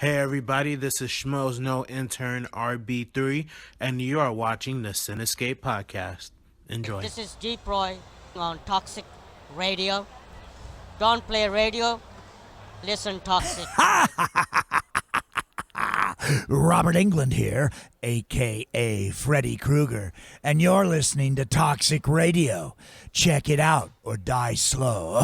Hey everybody, this is Schmo's No Intern RB3, and you are watching the Cinescape podcast. Enjoy. This is Deep Roy on Toxic Radio. Don't play radio, listen Toxic. Robert England here, a.k.a. Freddy Krueger, and you're listening to Toxic Radio. Check it out or die slow.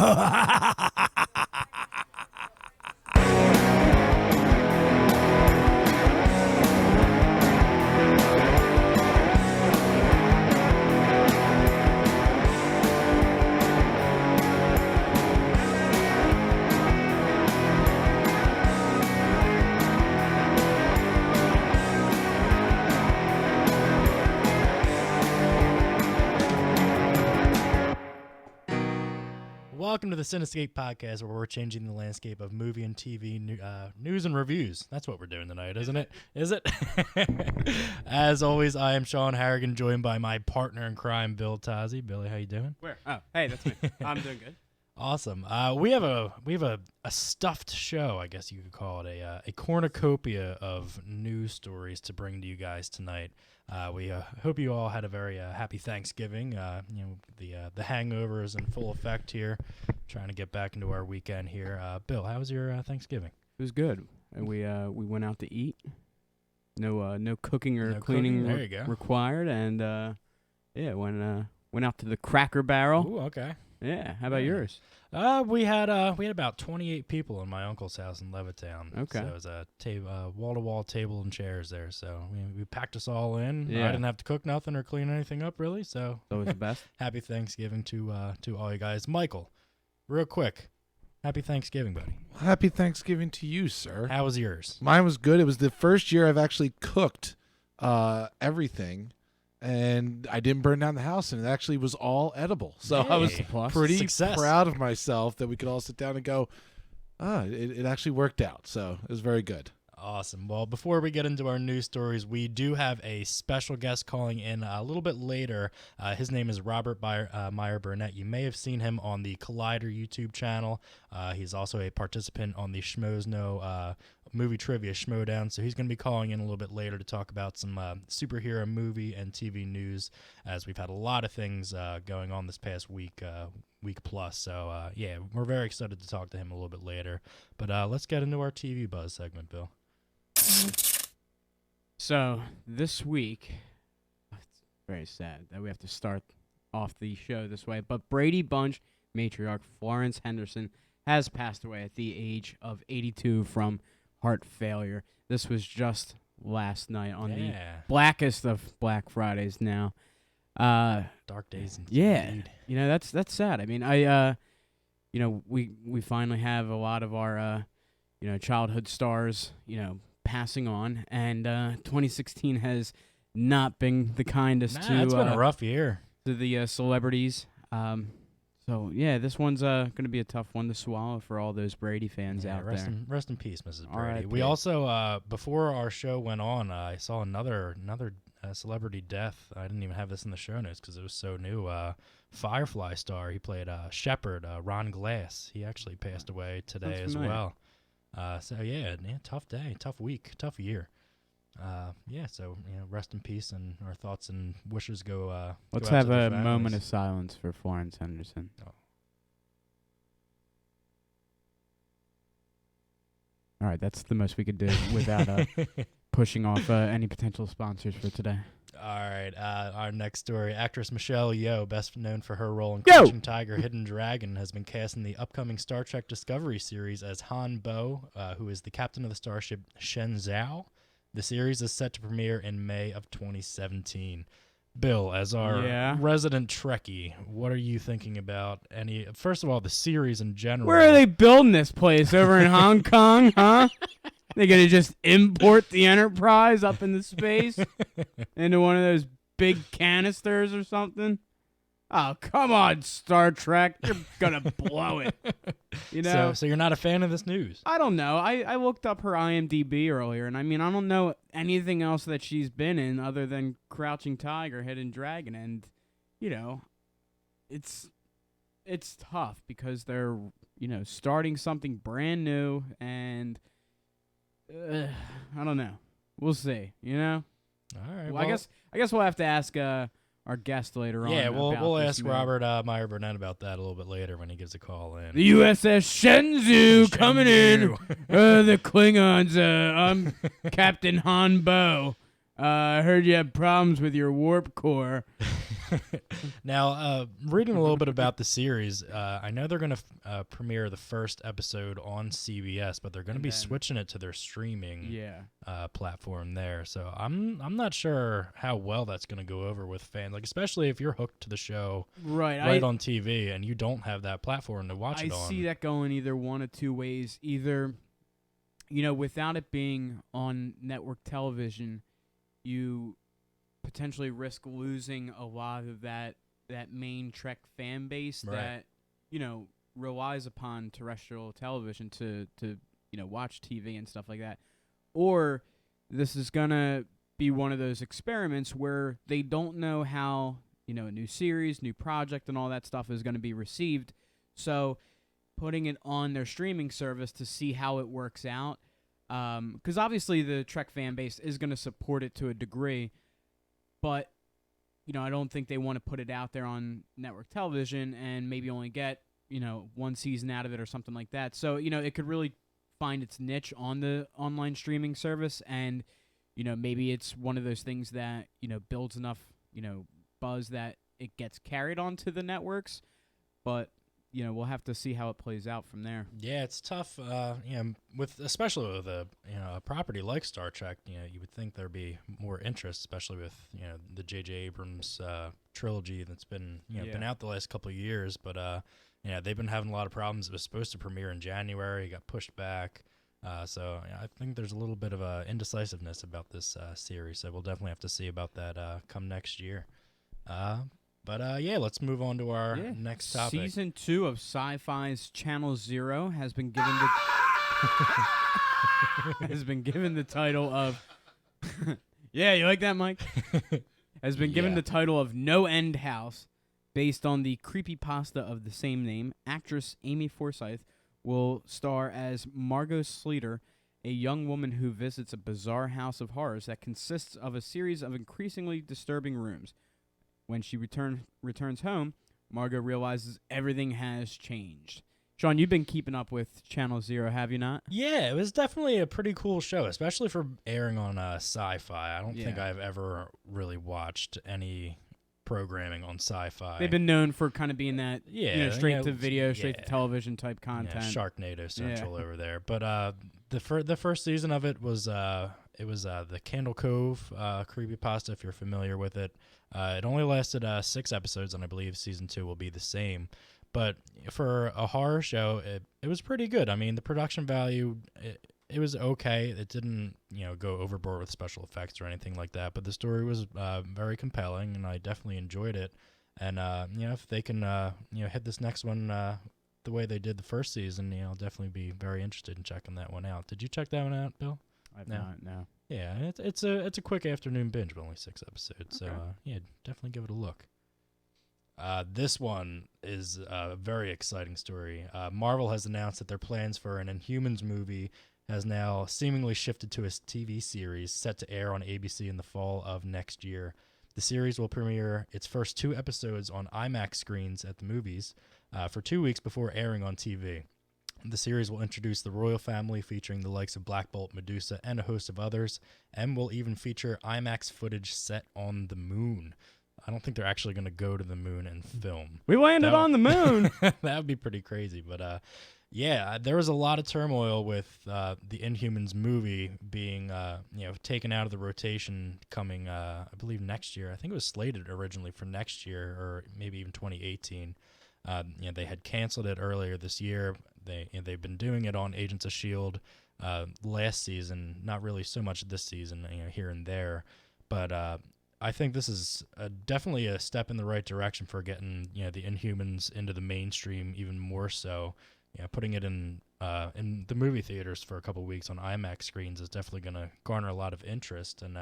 Welcome to the Cinescape podcast, where we're changing the landscape of movie and TV news and reviews. That's what we're doing tonight, isn't it? Is it? As always, I am Sean Harrigan, joined by my partner in crime, Bill Tozzi. Billy, how you doing? Where? Oh, hey, that's me. I'm doing good. Awesome. We have a stuffed show, I guess you could call it, a cornucopia of news stories to bring to you guys tonight. We hope you all had a very happy Thanksgiving. The hangover is in full effect here. Trying to get back into our weekend here. Bill, how was your Thanksgiving? It was good. And we went out to eat. No cooking or cleaning There you go. required. And went out to the Cracker Barrel. Ooh, okay. Yeah. How about yours? We had about 28 people in my uncle's house in Levittown. Okay. So it was a wall-to-wall table and chairs there. So we packed us all in. Yeah. I didn't have to cook nothing or clean anything up, really. So That was the best. happy Thanksgiving to all you guys. Michael, real quick, happy Thanksgiving, buddy. Happy Thanksgiving to you, sir. How was yours? Mine was good. It was the first year I've actually cooked everything, and I didn't burn down the house, and it actually was all edible. So I was Hey, plus. pretty Success. proud of myself that we could all sit down and go, it actually worked out. So it was very good. Awesome. Well, before we get into our news stories, we do have a special guest calling in a little bit later. His name is Robert Meyer Burnett. You may have seen him on the Collider YouTube channel. He's also a participant on the Schmoes Know movie trivia Schmodown. So he's going to be calling in a little bit later to talk about some superhero movie and TV news, as we've had a lot of things going on this past week plus. So, we're very excited to talk to him a little bit later. But let's get into our TV Buzz segment, Bill. So this week, it's very sad that we have to start off the show this way, but Brady Bunch matriarch Florence Henderson has passed away at the age of 82 from heart failure. This was just last night on the blackest of Black Fridays now. Dark days. Indeed. Yeah, that's sad. I mean, we finally have a lot of our childhood stars, passing on, and 2016 has not been the kindest It's been a rough year to the celebrities. So yeah, this one's going to be a tough one to swallow for all those Brady fans out there. Rest in peace, Mrs. Brady. R.I.P. We also, before our show went on, I saw another celebrity death. I didn't even have this in the show notes because it was so new. Firefly star. He played Shepard, Ron Glass. He actually passed away today as well. Tough day, tough week, tough year. So rest in peace, and our thoughts and wishes go. Let's go out have to the a families. moment of silence for Florence Henderson. Oh. All right, that's the most we could do without pushing off any potential sponsors for today. All right, our next story. Actress Michelle Yeoh, best known for her role in Yo! Crouching Tiger, Hidden Dragon, has been cast in the upcoming Star Trek Discovery series as Han Bo, who is the captain of the starship Shen Zhao. The series is set to premiere in May of 2017. Bill, as our resident Trekkie, what are you thinking about first of all, the series in general? Where are they building this place? Over in Hong Kong, huh? They gonna just import the Enterprise up into space into one of those big canisters or something? Oh, come on, Star Trek. You're gonna blow it. So you're not a fan of this news? I don't know. I looked up her IMDb earlier, and I mean, I don't know anything else that she's been in other than Crouching Tiger, Hidden Dragon, and it's tough because they're starting something brand new, and I don't know. We'll see. You know. All right. Well, I guess we'll have to ask our guest later on. Yeah, about we'll this ask move. Robert Meyer Burnett about that a little bit later when he gives a call in. The USS Shenzhou coming in. The Klingons. I'm Captain Han Bo. I heard you have problems with your warp core. Now, reading a little bit about the series, I know they're going to premiere the first episode on CBS, but they're going to be switching it to their streaming platform there. So I'm not sure how well that's going to go over with fans, like especially if you're hooked to the show right on TV and you don't have that platform to watch it on. I see that going either one of two ways. Either, without it being on network television, you potentially risk losing a lot of that main Trek fan base that relies upon terrestrial television to watch TV and stuff like that. Or this is gonna be one of those experiments where they don't know how a new series, new project, and all that stuff is going to be received. So putting it on their streaming service to see how it works out. Because obviously the Trek fan base is going to support it to a degree, but I don't think they want to put it out there on network television and maybe only get one season out of it or something like that. So it could really find its niche on the online streaming service, and maybe it's one of those things that builds enough buzz that it gets carried onto the networks, but. We'll have to see how it plays out from there. Yeah, it's tough. Especially with a property like Star Trek, you would think there'd be more interest, especially with the J.J. Abrams trilogy that's been been out the last couple of years. But they've been having a lot of problems. It was supposed to premiere in January, got pushed back. So I think there's a little bit of indecisiveness about this series. So we'll definitely have to see about that come next year. But let's move on to our next topic. Season 2 of Sci-Fi's Channel Zero has been given the title of yeah, you like that, Mike? Has been given the title of No End House, based on the creepypasta of the same name. Actress Amy Forsyth will star as Margot Sleater, a young woman who visits a bizarre house of horrors that consists of a series of increasingly disturbing rooms. When she returns home, Margot realizes everything has changed. Sean, you've been keeping up with Channel Zero, have you not? Yeah, it was definitely a pretty cool show, especially for airing on Sci-Fi. I don't think I've ever really watched any programming on Sci-Fi. They've been known for kind of being that straight to video, straight to television type content. Sharknado Central over there. But the first season of it was the Candle Cove creepypasta, if you're familiar with it. It only lasted 6 episodes, and I believe season 2 will be the same. But for a horror show, it was pretty good. I mean, the production value, it was okay. It didn't go overboard with special effects or anything like that. But the story was very compelling, and I definitely enjoyed it. And if they can hit this next one the way they did the first season, I'll definitely be very interested in checking that one out. Did you check that one out, Bill? I've not, no. Yeah, it's a quick afternoon binge, but only 6 episodes. Okay. So definitely give it a look. This one is a very exciting story. Marvel has announced that their plans for an Inhumans movie has now seemingly shifted to a TV series set to air on ABC in the fall of next year. The series will premiere its first 2 episodes on IMAX screens at the movies for 2 weeks before airing on TV. The series will introduce the royal family, featuring the likes of Black Bolt, Medusa, and a host of others, and will even feature IMAX footage set on the moon. I don't think they're actually going to go to the moon and film. We landed on the moon! That would be pretty crazy. But, there was a lot of turmoil with the Inhumans movie being taken out of the rotation coming, I believe, next year. I think it was slated originally for next year, or maybe even 2018. They had canceled it earlier this year. They've been doing it on Agents of S.H.I.E.L.D. Last season, not really so much this season, here and there. But I think this is definitely a step in the right direction for getting the Inhumans into the mainstream even more so. Putting it in the movie theaters for a couple weeks on IMAX screens is definitely going to garner a lot of interest and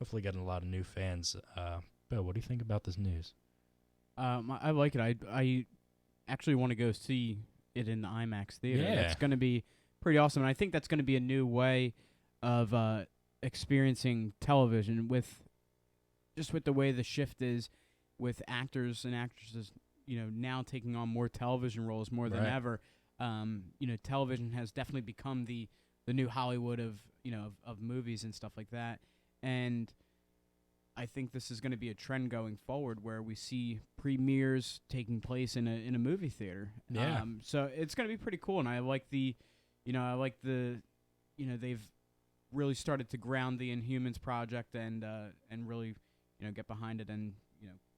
hopefully getting a lot of new fans. Bill, what do you think about this news? I like it. I actually want to go see it in the IMAX theater. Yeah. That's going to be pretty awesome. And I think that's going to be a new way of experiencing television with the way the shift is with actors and actresses, now taking on more television roles more than Right. ever. Television has definitely become the new Hollywood of movies and stuff like that. And I think this is going to be a trend going forward where we see premieres taking place in a movie theater. Yeah. So it's going to be pretty cool, and I like they've really started to ground the Inhumans project and really get behind it and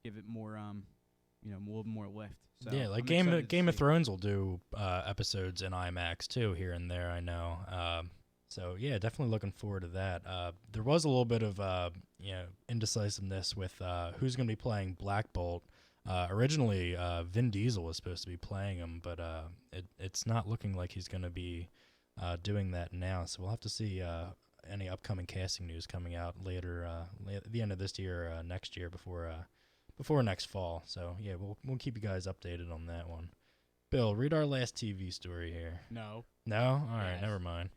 give it more a little more lift. So Yeah, like I'm excited to Game of see. Thrones will do episodes in IMAX too here and there. I know. So yeah, definitely looking forward to that. There was a little bit of indecisiveness with who's going to be playing Black Bolt. Originally, Vin Diesel was supposed to be playing him, but it's not looking like he's going to be doing that now. So we'll have to see any upcoming casting news coming out later, at the end of this year, next year, before next fall. So yeah, we'll keep you guys updated on that one. Bill, read our last TV story here. No. No? All right, Yes. never mind.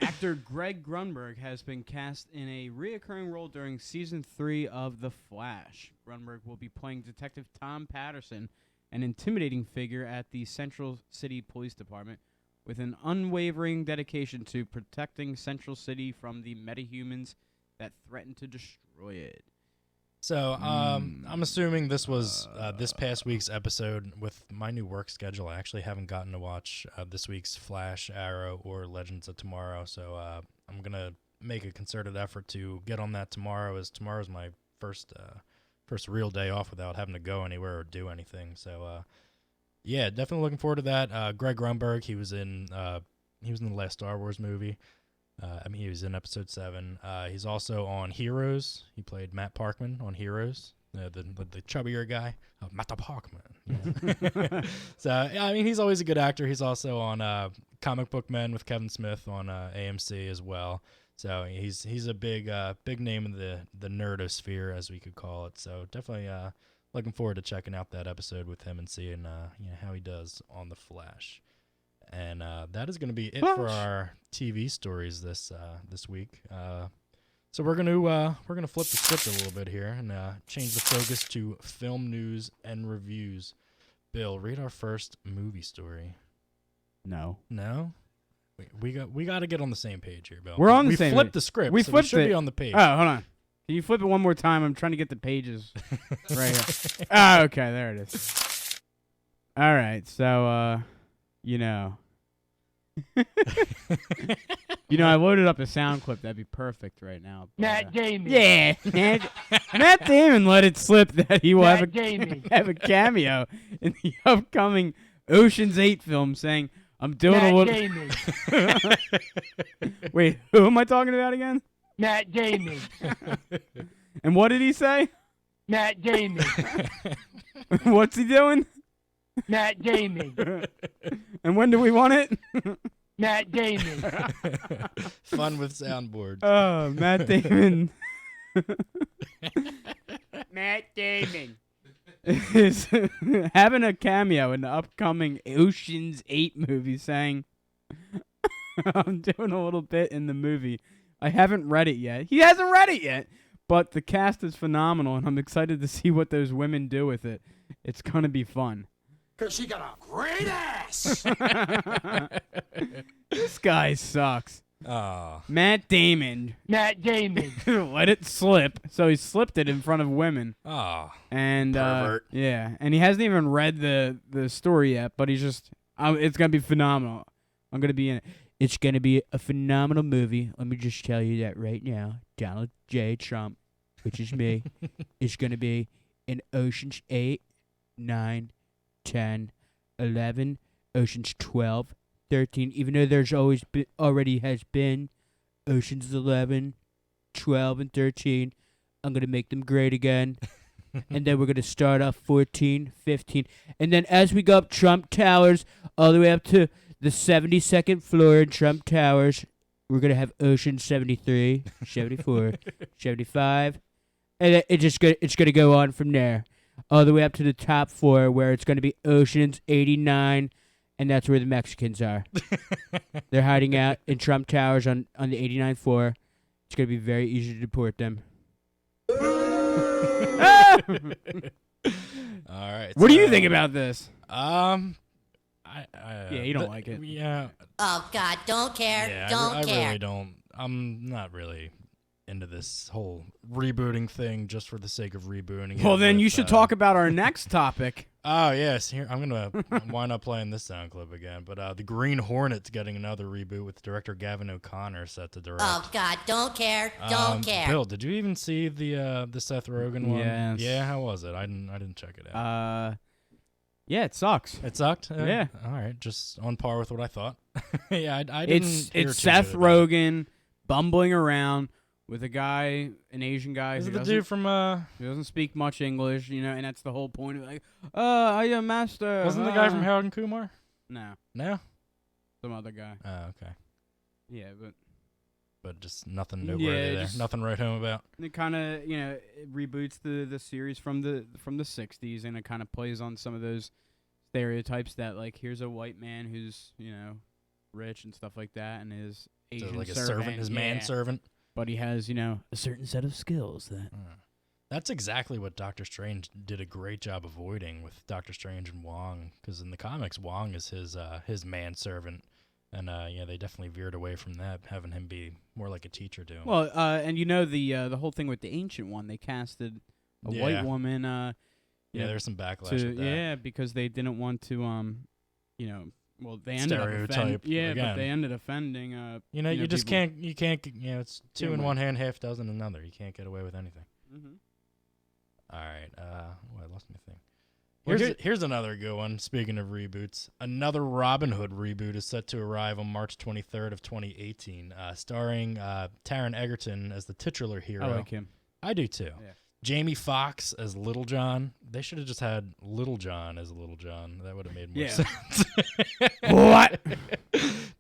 Actor Greg Grunberg has been cast in a reoccurring role during season 3 of The Flash. Grunberg will be playing Detective Tom Patterson, an intimidating figure at the Central City Police Department, with an unwavering dedication to protecting Central City from the metahumans that threaten to destroy it. So I'm assuming this was this past week's episode. With my new work schedule, I actually haven't gotten to watch this week's Flash, Arrow, or Legends of Tomorrow. So I'm going to make a concerted effort to get on that tomorrow, as tomorrow's my first real day off without having to go anywhere or do anything. So yeah, definitely looking forward to that. Greg Grunberg, he was in the last Star Wars movie. He was in episode 7. He's also on Heroes. He played Matt Parkman on Heroes, the chubbier guy. Matt Parkman. Yeah. So, he's always a good actor. He's also on Comic Book Men with Kevin Smith on AMC as well. So he's a big name in the nerdosphere, as we could call it. So definitely looking forward to checking out that episode with him and seeing how he does on The Flash. And that is going to be it for our TV stories this week. So we're gonna flip the script a little bit here and change the focus to film news and reviews. Bill, read our first movie story. No. No, we got to get on the same page here, Bill. We're on the same We flipped page. the script. We so flipped should it. be on the page. Oh, hold on. Can you flip it one more time? I'm trying to get the pages right here. Oh, okay, there it is. All right, so I loaded up a sound clip that'd be perfect right now. But, Matt Damon. yeah, Matt Damon let it slip that he will have Matt Damon. have a cameo in the upcoming Ocean's 8 film, saying, "I'm doing Matt a little." Damon. Wait, who am I talking about again? Matt Damon. And what did he say? Matt Damon. What's he doing? Matt Damon. And when do we want it? Matt Damon. Fun with soundboards. Oh, Matt Damon. Matt Damon is having a cameo in the upcoming Ocean's 8 movie, saying, "I'm doing a little bit in the movie. I haven't read it yet." He hasn't read it yet, but the cast is phenomenal, and I'm excited to see what those women do with it. It's going to be fun. Because she got a great ass. This guy sucks. Oh. Matt Damon Matt Damon. let it slip, so he slipped it in front of women. Oh. And Pervert. yeah, and he hasn't even read the story yet, but he's just it's gonna be phenomenal. I'm gonna be in it. It's gonna be a phenomenal movie. Let me just tell you that right now. Donald J. Trump, which is me, is gonna be in Ocean's 8, 9, 10, 11, Ocean's 12, 13. Even though there's already has been Ocean's 11, 12, and 13. I'm gonna make them great again. And then we're going to start off 14, 15. And then as we go up Trump Towers, all the way up to the 72nd floor in Trump Towers, we're going to have Ocean 73, 74, 75. And then it's going to go on from there. All the way up to the top floor where it's going to be Oceans 89 and that's where the Mexicans are. They're hiding out in Trump Towers on the 89th floor. It's going to be very easy to deport them. All right. What do you think about this? Yeah, you don't like it. Yeah. Oh, God, don't care. Yeah, don't I care. really don't. I'm not really into this whole rebooting thing just for the sake of rebooting. Well, it then with, you should talk about our next topic. Oh, yes. Here, I'm going to wind up playing this sound clip again. But the Green Hornet's getting another reboot with director Gavin O'Connor set to direct. Oh, God, don't care. Don't care. Bill, did you even see the Seth Rogen one? Yes. Yeah, how was it? I didn't check it out. Yeah, it sucks. It sucked? Yeah. All right, just on par with what I thought. Yeah, I didn't hear It's too Seth good about it. Rogen bumbling around with a guy, an Asian guy Is who it the doesn't, dude from who doesn't speak much English, and that's the whole point of like, I am master. wasn't the guy from Harold and Kumar? No, No? some other guy. Oh, okay. Yeah, But just nothing noteworthy there. just- Nothing to write home about. it kind of it reboots the series from the 60s, and it kind of plays on some of those stereotypes that like here's a white man who's rich and stuff like that, and his Asian So like servant, a servant, his manservant. but he has a certain set of skills that. That's exactly what Doctor Strange did a great job avoiding with Doctor Strange and Wong, because in the comics, Wong is his manservant, and they definitely veered away from that, having him be more like a teacher to him. Well, and the whole thing with the Ancient One, they casted a Yeah. white woman. yeah, there's some backlash with that. because they didn't want to they ended Stereotype up but again. they ended offending. You just people. can't. It's two Yeah, in right. one hand, half dozen in another. You can't get away with anything. Mm-hmm. All right. I lost my thing. Well, Here's another good one. Speaking of reboots, another Robin Hood reboot is set to arrive on March 23rd of 2018, starring Taron Egerton as the titular hero. I like him. I do too. Yeah. Jamie Foxx as Little John. They should have just had Little John as Little John. That would have made more Yeah. sense. What?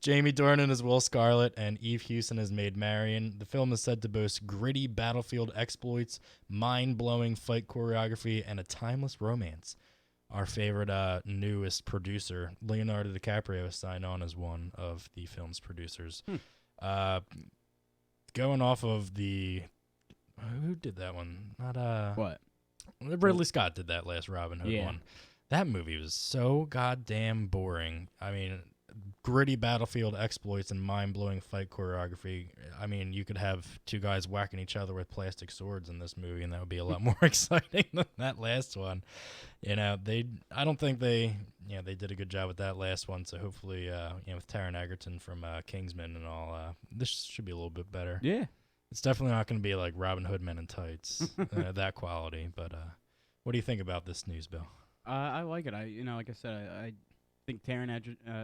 Jamie Dornan as Will Scarlet and Eve Hewson as Maid Marian. The film is said to boast gritty battlefield exploits, mind-blowing fight choreography, and a timeless romance. Our favorite newest producer, Leonardo DiCaprio, is signed on as one of the film's producers. Going off of the... Who did that one? Not What? Ridley Scott did that last Robin Hood Yeah. one. That movie was so goddamn boring. I mean, gritty battlefield exploits and mind-blowing fight choreography. I mean, you could have two guys whacking each other with plastic swords in this movie, and that would be a lot more exciting than that last one. I don't think they did a good job with that last one. So hopefully, with Taron Egerton from Kingsman and all, this should be a little bit better. Yeah. It's definitely not going to be like Robin Hood Men in Tights, that quality. But what do you think about this news, Bill? I like it. Like I said, I think Taron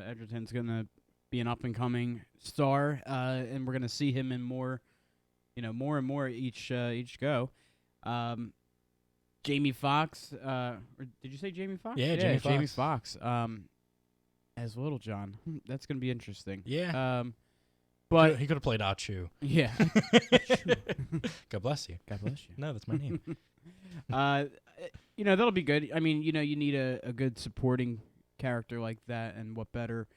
Egerton's gonna be an up and coming star, and we're gonna see him in more and more each go. Jamie Foxx, or did you say Jamie Foxx? Yeah, Jamie Jamie Foxx. Foxx. As Little John, that's gonna be interesting. Yeah. But he could have played Achu. yeah, God bless you. God bless you. No, that's my name. That'll be good. I mean, you need a good supporting character like that, and what better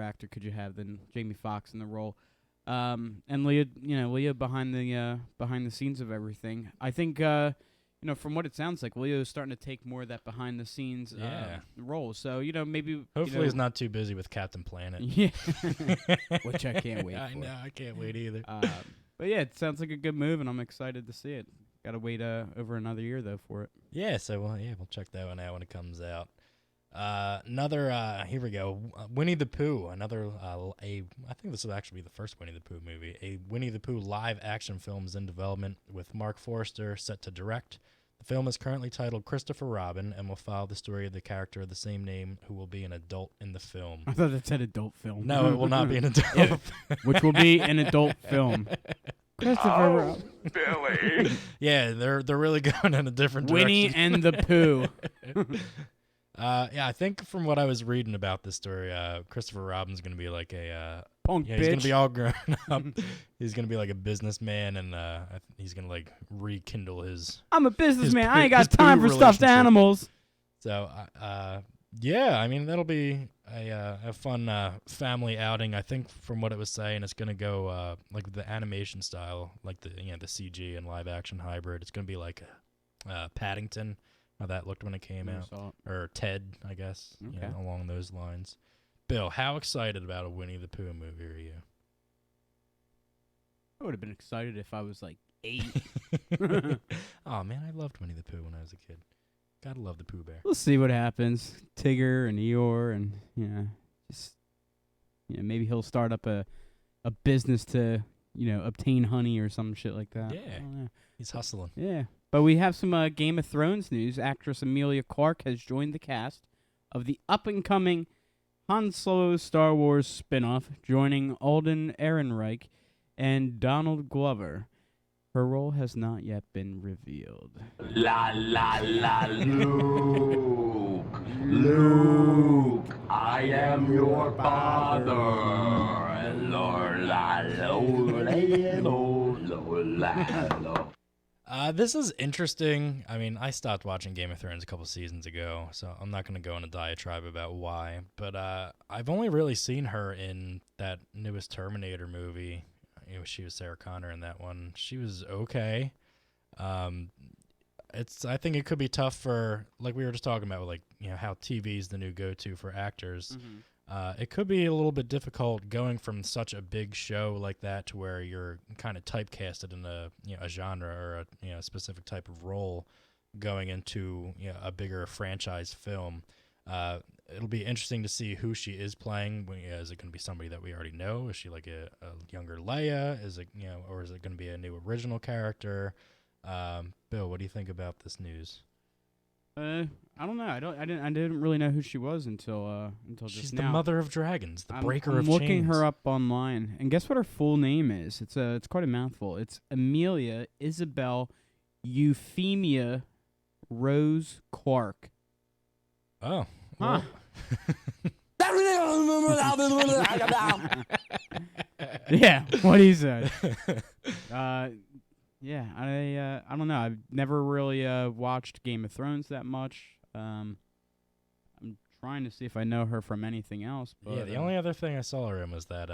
actor could you have than Jamie Foxx in the role? And Leah behind the scenes of everything. I think from what it sounds like, Leo's starting to take more of that behind the scenes role. So maybe Hopefully he's not too busy with Captain Planet. Yeah, which I can't wait. I know, I can't wait either. But yeah, it sounds like a good move, and I'm excited to see it. Got to wait over another year though for it. Yeah, so we'll check that one out when it comes out. Another here we go. Winnie the Pooh. Another I think this will actually be the first Winnie the Pooh movie. A Winnie the Pooh live action film is in development with Mark Forster set to direct. The film is currently titled Christopher Robin and will follow the story of the character of the same name who will be an adult in the film. I thought it said adult film. No, it will not be an adult. Which will be an adult film. Christopher Robin. Billy. Yeah, they're really going in a different Winnie direction. and the Pooh. I think from what I was reading about this story, Christopher Robin's going to be like a Punk he's bitch. going to be all grown up. He's going to be like a businessman, and he's going to like rekindle his. I'm a businessman. his I ain't got Pooh time for stuffed relationship. animals. So Yeah, I mean that'll be a fun family outing. I think from what it was saying, it's gonna go like the animation style, like the the CG and live action hybrid. It's gonna be like Paddington, how that looked when it came Never out, saw it. or Ted, I guess, Okay. along those lines. Bill, how excited about a Winnie the Pooh movie are you? I would have been excited if I was like 8. Oh man, I loved Winnie the Pooh when I was a kid. Gotta love the Pooh Bear. We'll see what happens. Tigger and Eeyore and just maybe he'll start up a business to obtain honey or some shit like that. Yeah. I don't know. He's hustling. Yeah. But we have some Game of Thrones news. Actress Emilia Clarke has joined the cast of the up-and-coming Han Solo Star Wars spin-off, joining Alden Ehrenreich and Donald Glover. Her role has not yet been revealed. La la la Luke, Luke, I am your father. Lord, la, lo, la, lo. This is interesting. I mean, I stopped watching Game of Thrones a couple seasons ago, so I'm not going to go in a diatribe about why. But I've only really seen her in that newest Terminator movie. She was Sarah Connor in that one. She was okay. I think it could be tough for, like we were just talking about, like how TV is the new go-to for actors. Mm-hmm. It could be a little bit difficult going from such a big show like that to where you're kind of typecasted in a genre or a specific type of role, going into a bigger franchise film. It'll be interesting to see who she is playing. Is it going to be somebody that we already know? Is she like a younger Leia? Is it or is it going to be a new original character? Bill, what do you think about this news? I don't know. I didn't really know who she was until just She's now. the mother of dragons, the breaker I'm of looking chains. her up online, and guess what her full name is? It's quite a mouthful. It's Amelia Isabel Euphemia Rose Clark. Oh. Huh. Yeah, what he said. Yeah, I don't know. I've never really watched Game of Thrones that much. I'm trying to see if I know her from anything else. But, Yeah, the only other thing I saw her in was that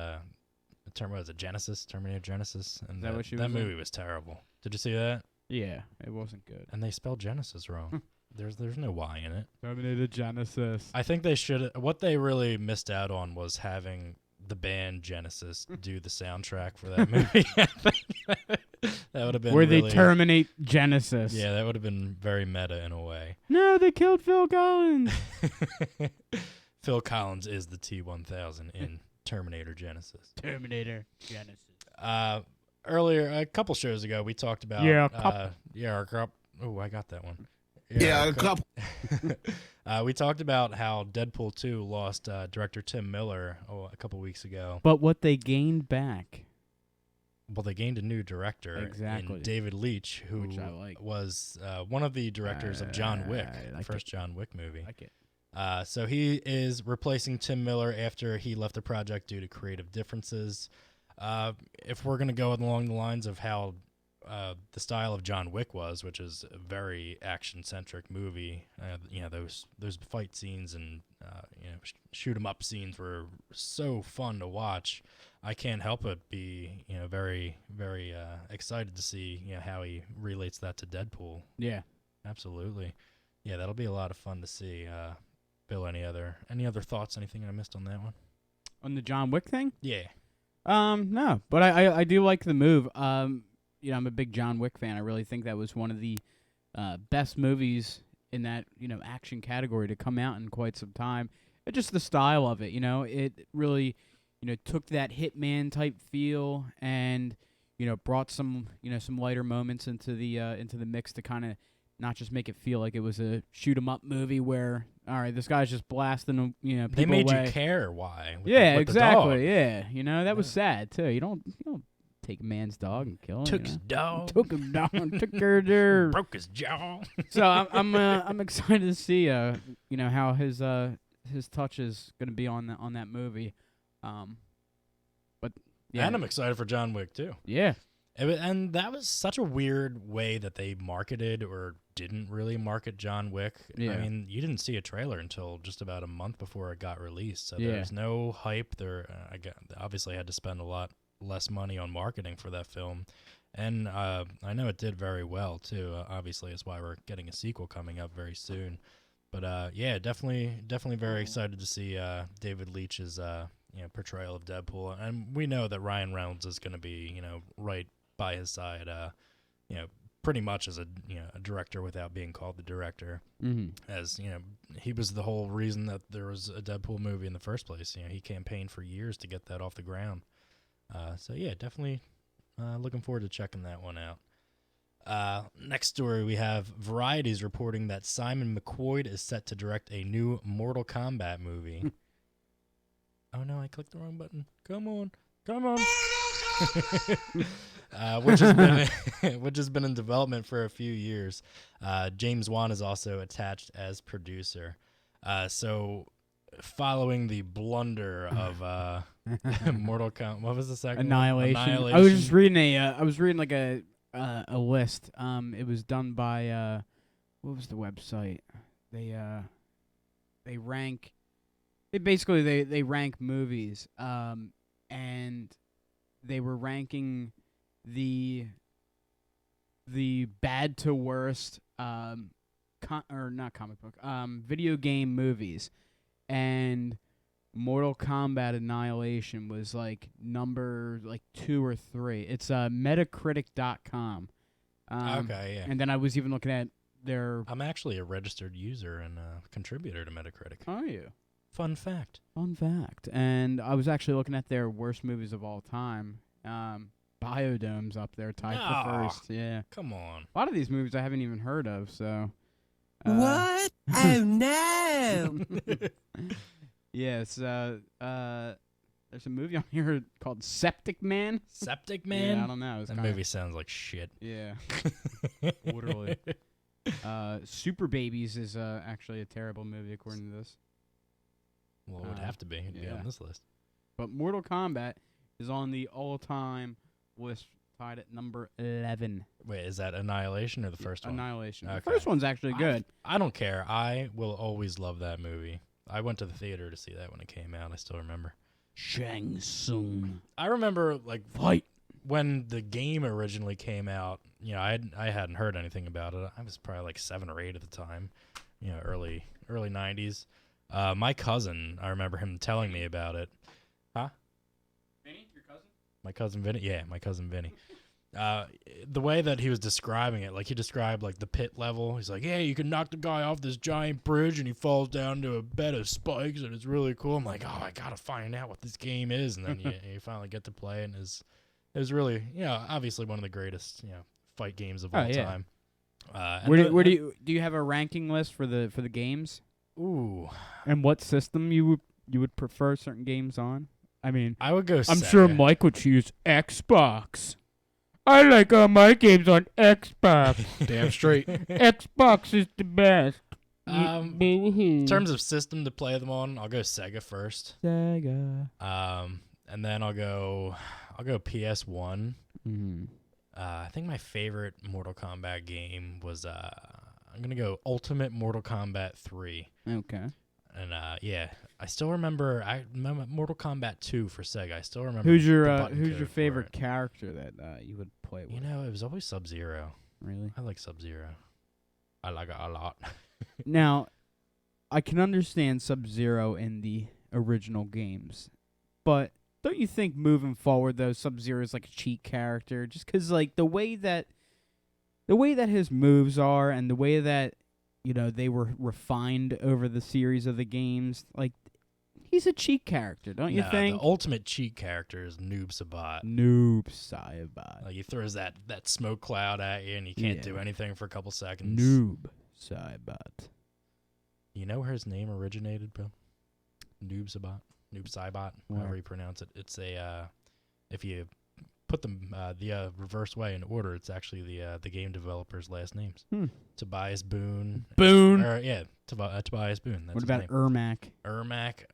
was it Genesis, Terminator Genesis, and that what she was in? movie was terrible. Did you see that? Yeah, it wasn't good. And they spelled Genesis wrong. There's no Y in it. Terminator Genesis. I think they should. What they really missed out on was having the band Genesis do the soundtrack for that movie. I think that would have been Where really, they terminate Genesis. Yeah, that would have been very meta in a way. No, they killed Phil Collins. Phil Collins is the T-1000 in Terminator Genesis. Terminator Genesis. Earlier, a couple shows ago, we talked about our cup. Oh, I got that one. Yeah, a couple. We talked about how Deadpool 2 lost director Tim Miller a couple weeks ago. But what they gained back. Well, they gained a new director, Exactly. in David Leitch, who Which I like. was one of the directors of John Wick, I the like first John Wick movie. Like it. So he is replacing Tim Miller after he left the project due to creative differences. If we're going to go along the lines of how the style of John Wick was, which is a very action-centric movie, those fight scenes and shoot 'em up scenes were so fun to watch. I can't help but be very, very excited to see how he relates that to Deadpool. Yeah. Absolutely. Yeah, that'll be a lot of fun to see. Bill, any other thoughts? Anything I missed on that one? On the John Wick thing? Yeah. No, but I do like the move. I'm a big John Wick fan. I really think that was one of the best movies in that action category to come out in quite some time. Just the style of it, it really took that Hitman type feel and brought some some lighter moments into the mix to kind of not just make it feel like it was a shoot 'em up movie where all right, this guy's just blasting people They made away. you care why. With Yeah, the exactly. dog. Yeah, that was sad too. You don't take a man's dog and kill him. Took his dog. Took him down. Took her. Broke his jaw. So I'm excited to see how his touch is going to be on that movie. But yeah, And I'm excited for John Wick too. yeah. And that was such a weird way that they marketed or didn't really market John Wick. Yeah. I mean, you didn't see a trailer until just about a month before it got released, so Yeah. there's no hype. Obviously had to spend a lot less money on marketing for that film, and I know it did very well too. Obviously, that's why we're getting a sequel coming up very soon. But yeah, definitely very excited to see David Leitch's portrayal of Deadpool, and we know that Ryan Reynolds is going to be right by his side. Pretty much as a director without being called the director, as he was the whole reason that there was a Deadpool movie in the first place. He campaigned for years to get that off the ground. So yeah, definitely looking forward to checking that one out. Next story, we have Variety's reporting that Simon McQuoid is set to direct a new Mortal Kombat movie. Oh no, I clicked the wrong button. Come on. Which has been in development for a few years. James Wan is also attached as producer. So following the blunder of Mortal Kombat, what was the second Annihilation. one? I was just reading like a list. It was done by what was the website? They rank. They rank movies. And they were ranking the bad to worst not comic book video game movies, and Mortal Kombat Annihilation was number 2 or 3. It's Metacritic.com. Okay, yeah. And then I was even looking at their. I'm actually a registered user and contributor to Metacritic. Are you? Fun fact. And I was actually looking at their worst movies of all time. Biodome's up there, tied for first. Yeah. Come on. A lot of these movies I haven't even heard of, so. What? Oh, no. Yes. There's a movie on here called Septic Man. Septic Man? Yeah, I don't know. That movie sounds like shit. Yeah. Literally. Super Babies is actually a terrible movie, according to this. Well, it would have to be. It'd be on this list. But Mortal Kombat is on the all-time list, tied at number 11. Wait, is that Annihilation or the first one? Annihilation. Okay. The first one's actually good. I don't care. I will always love that movie. I went to the theater to see that when it came out. I still remember. Shang Tsung. I remember, fight. When the game originally came out, I hadn't heard anything about it. I was probably 7 or 8 at the time, early 90s. My cousin, I remember him telling me about it. Huh? Vinny, your cousin? My cousin Vinny? Yeah, my cousin Vinny. The way that he was describing it, he described, the pit level. He's like, yeah, you can knock the guy off this giant bridge, and he falls down to a bed of spikes, and it's really cool. I'm like, I gotta find out what this game is. And then you finally get to play it, and it was really, obviously one of the greatest, fight games of all time. Where do you have a ranking list for the games? Ooh. And what system you would prefer certain games on? I mean, I would go I'm Sega. sure Mike would choose Xbox. I like all my games on Xbox. Damn straight. Xbox is the best. In terms of system to play them on, I'll go Sega first. Sega. And then I'll go PS1. Mm-hmm. I think my favorite Mortal Kombat game was I'm gonna go Ultimate Mortal Kombat 3. Okay. And I still remember. I remember Mortal Kombat 2 for Sega. I still remember. Who's your code favorite for it. character that you would play with? It was always Sub-Zero. Really? I like Sub-Zero. I like it a lot. Now, I can understand Sub-Zero in the original games, but don't you think moving forward though Sub-Zero is like a cheat character just cuz the way that his moves are and the way that they were refined over the series of the games, he's a cheat character, don't you think? The ultimate cheat character is Noob Saibot. Noob Saibot. He throws that smoke cloud at you and you can't do anything for a couple seconds. Noob Saibot. You know where his name originated, Bill? Noob Saibot, however you pronounce it. It's if you put them the reverse way in order, it's actually the game developer's last names. Tobias Boone. Tobias Boone. That's What his about name. Ermac?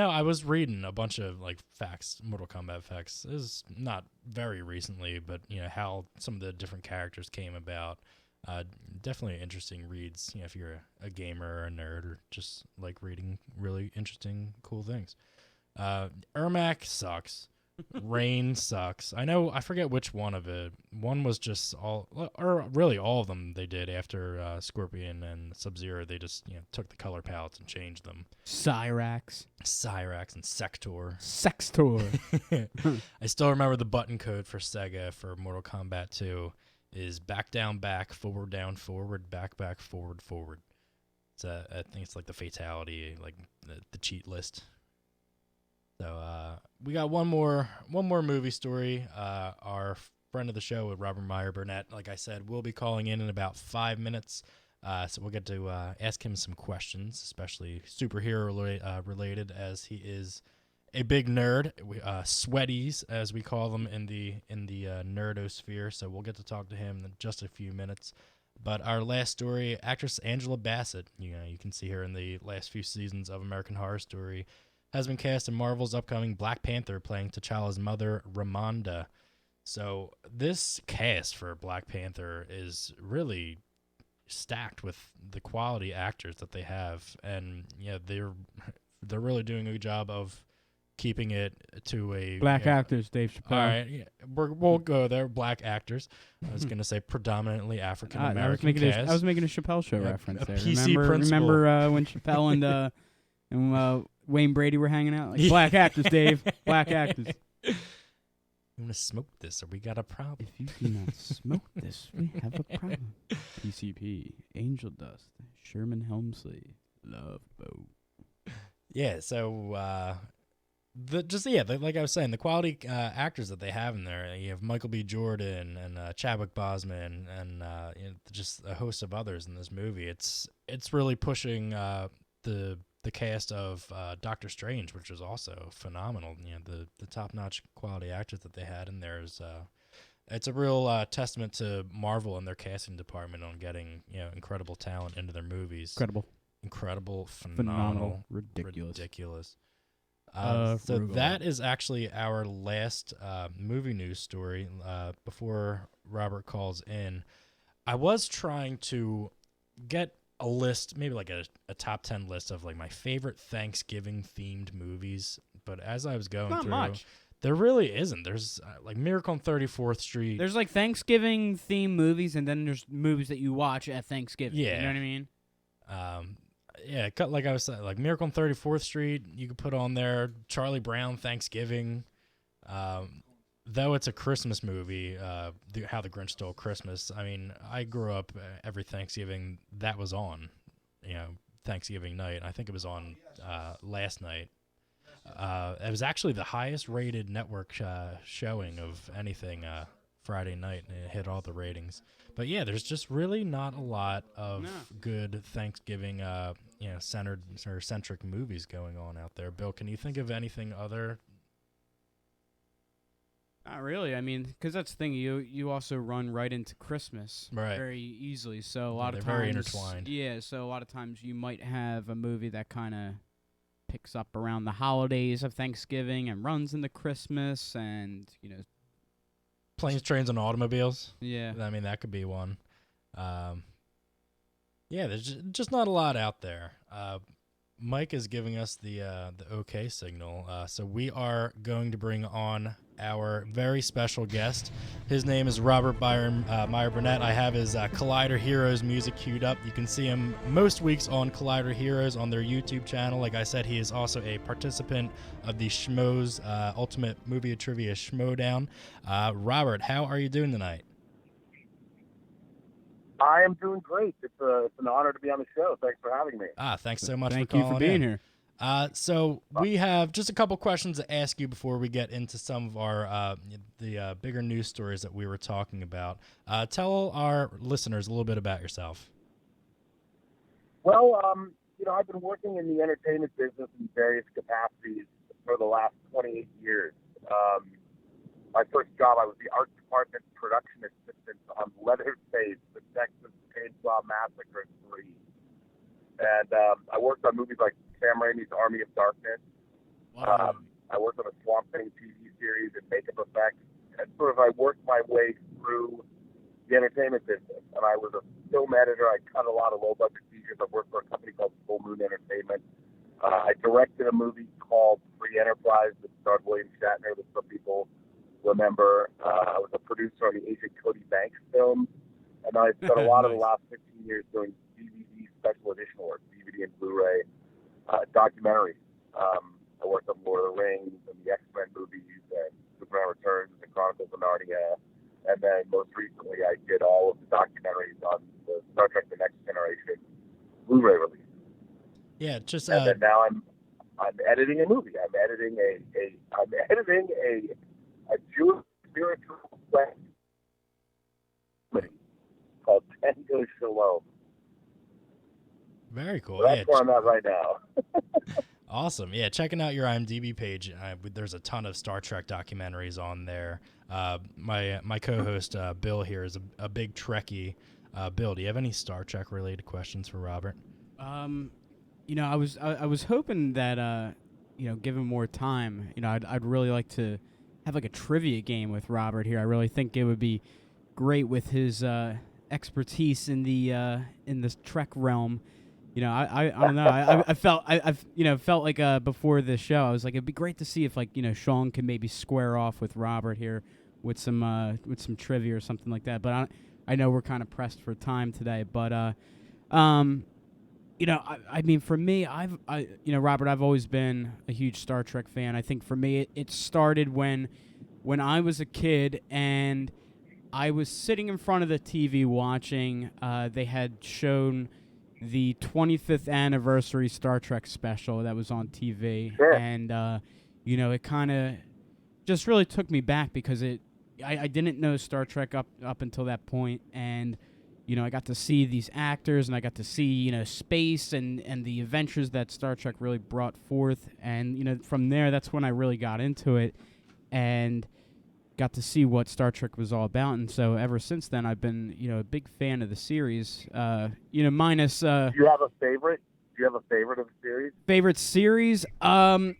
I was reading a bunch of facts, Mortal Kombat facts. This is not very recently, but how some of the different characters came about. Definitely interesting reads, if you're a gamer or a nerd or just like reading really interesting, cool things. Ermac sucks. Rain sucks. I forget which one of it. One was just all, or really all of them they did after Scorpion and Sub-Zero. They just took the color palettes and changed them. Cyrax and Sector. Sextor. I still remember the button code for Sega for Mortal Kombat 2 is back, down, back, forward, down, forward, back, back, forward, forward. I think it's like the fatality, like the cheat list. So we got one more movie story. Our friend of the show, Robert Meyer Burnett, like I said, will be calling in about 5 minutes. So we'll get to ask him some questions, especially superhero related, as he is a big nerd. Sweaties, as we call them in the nerdosphere. So we'll get to talk to him in just a few minutes. But our last story, actress Angela Bassett, you can see her in the last few seasons of American Horror Story, has been cast in Marvel's upcoming Black Panther, playing T'Challa's mother, Ramonda. So this cast for Black Panther is really stacked with the quality actors that they have, and they're really doing a good job of keeping it to a Black actors, Dave Chappelle. All right, we'll go there. Black actors. I was going to say predominantly African American cast. I was making a Chappelle Show reference there. PC remember when Chappelle and Wayne Brady were hanging out? Like, black actors, Dave. Black actors. You want to smoke this, or we got a problem? If you do not smoke this, we have a problem. PCP, Angel Dust, Sherman Helmsley, Love Boat. Yeah, so like I was saying, the quality actors that they have in there. You have Michael B. Jordan and Chadwick Boseman and just a host of others in this movie. It's really pushing the cast of Doctor Strange, which is also phenomenal. The top-notch quality actors that they had in there is it's a real testament to Marvel and their casting department on getting incredible talent into their movies. Incredible, phenomenal, ridiculous. So that is actually our last movie news story before Robert calls in. I was trying to get a list, maybe like a top 10 list of like my favorite Thanksgiving themed movies, but as I was going Not through, much. There really isn't. There's like Miracle on 34th Street. There's like Thanksgiving themed movies, and then there's movies that you watch at Thanksgiving. Yeah. You know what I mean? Like I was saying, like Miracle on 34th Street, you could put on there. Charlie Brown Thanksgiving. Though it's a Christmas movie, How the Grinch Stole Christmas. I mean, I grew up every Thanksgiving that was on, Thanksgiving night. I think it was on last night. It was actually the highest rated network showing of anything Friday night, and it hit all the ratings. But yeah, there's just really not a lot of good Thanksgiving, centered or centric movies going on out there. Bill, can you think of anything other? Not really. I mean, because that's the thing. You also run right into Christmas very easily. So a lot of times, very intertwined. Yeah. So a lot of times you might have a movie that kind of picks up around the holidays of Thanksgiving and runs into Christmas, and Planes, Trains, and Automobiles. Yeah. I mean, that could be one. There's just not a lot out there. Mike is giving us the okay signal, so we are going to bring on our very special guest. His name is Robert Meyer Burnett. I have his Collider Heroes music queued up. You can see him most weeks on Collider Heroes on their YouTube channel. Like I said, he is also a participant of the Schmoes Ultimate Movie Trivia Schmodown. Robert, how are you doing tonight? I am doing great. It's an honor to be on the show. Thanks for having me. Thanks so much Thank for calling you for being in. here. So we have just a couple questions to ask you before we get into some of our the bigger news stories that we were talking about. Tell our listeners a little bit about yourself. Well, I've been working in the entertainment business in various capacities for the last 28 years. My first job, I was the art department production assistant on Leatherface, the Texas Chainsaw Massacre 3. And I worked on movies like Sam Raimi's Army of Darkness. Wow. I worked on a Swamp Thing TV series and makeup effects. And sort of I worked my way through the entertainment business, and I was a film editor. I cut a lot of low-budget features. I worked for a company called Full Moon Entertainment. I directed a movie called Free Enterprise that starred William Shatner that some people remember. I was a producer on the Agent Cody Banks film, and I spent a lot of the last 15 years doing DVD special edition work, DVD and Blu-ray documentaries. I worked on Lord of the Rings and the X-Men movies and Superman Returns and the Chronicles of Narnia. And then most recently, I did all of the documentaries on the Star Trek: The Next Generation Blu-ray release. Yeah, just and then now I'm editing a movie. I'm editing a Jewish spiritual comedy called Tango Shalom. Very cool. So that's where I'm at right now. Awesome. Yeah, checking out your IMDb page, there's a ton of Star Trek documentaries on there. My co-host Bill here is a big Trekkie. Bill, do you have any Star Trek related questions for Robert? I was hoping that given more time, I'd really like to have like a trivia game with Robert here. I really think it would be great with his expertise in the Trek realm. I don't know. I've felt like before this show, I was like, it'd be great to see if Sean could maybe square off with Robert here with some trivia or something like that. But I know we're kind of pressed for time today. But I mean, for me, Robert, I've always been a huge Star Trek fan. I think for me, it started when I was a kid and I was sitting in front of the TV watching. They had shown the 25th anniversary Star Trek special that was on TV. Sure. And, it kind of just really took me back because I didn't know Star Trek up until that point. And, I got to see these actors and I got to see, space and the adventures that Star Trek really brought forth. And, from there, that's when I really got into it and got to see what Star Trek was all about. And so ever since then, I've been, a big fan of the series, minus... Do you have a favorite? Do you have a favorite of the series? Favorite series? I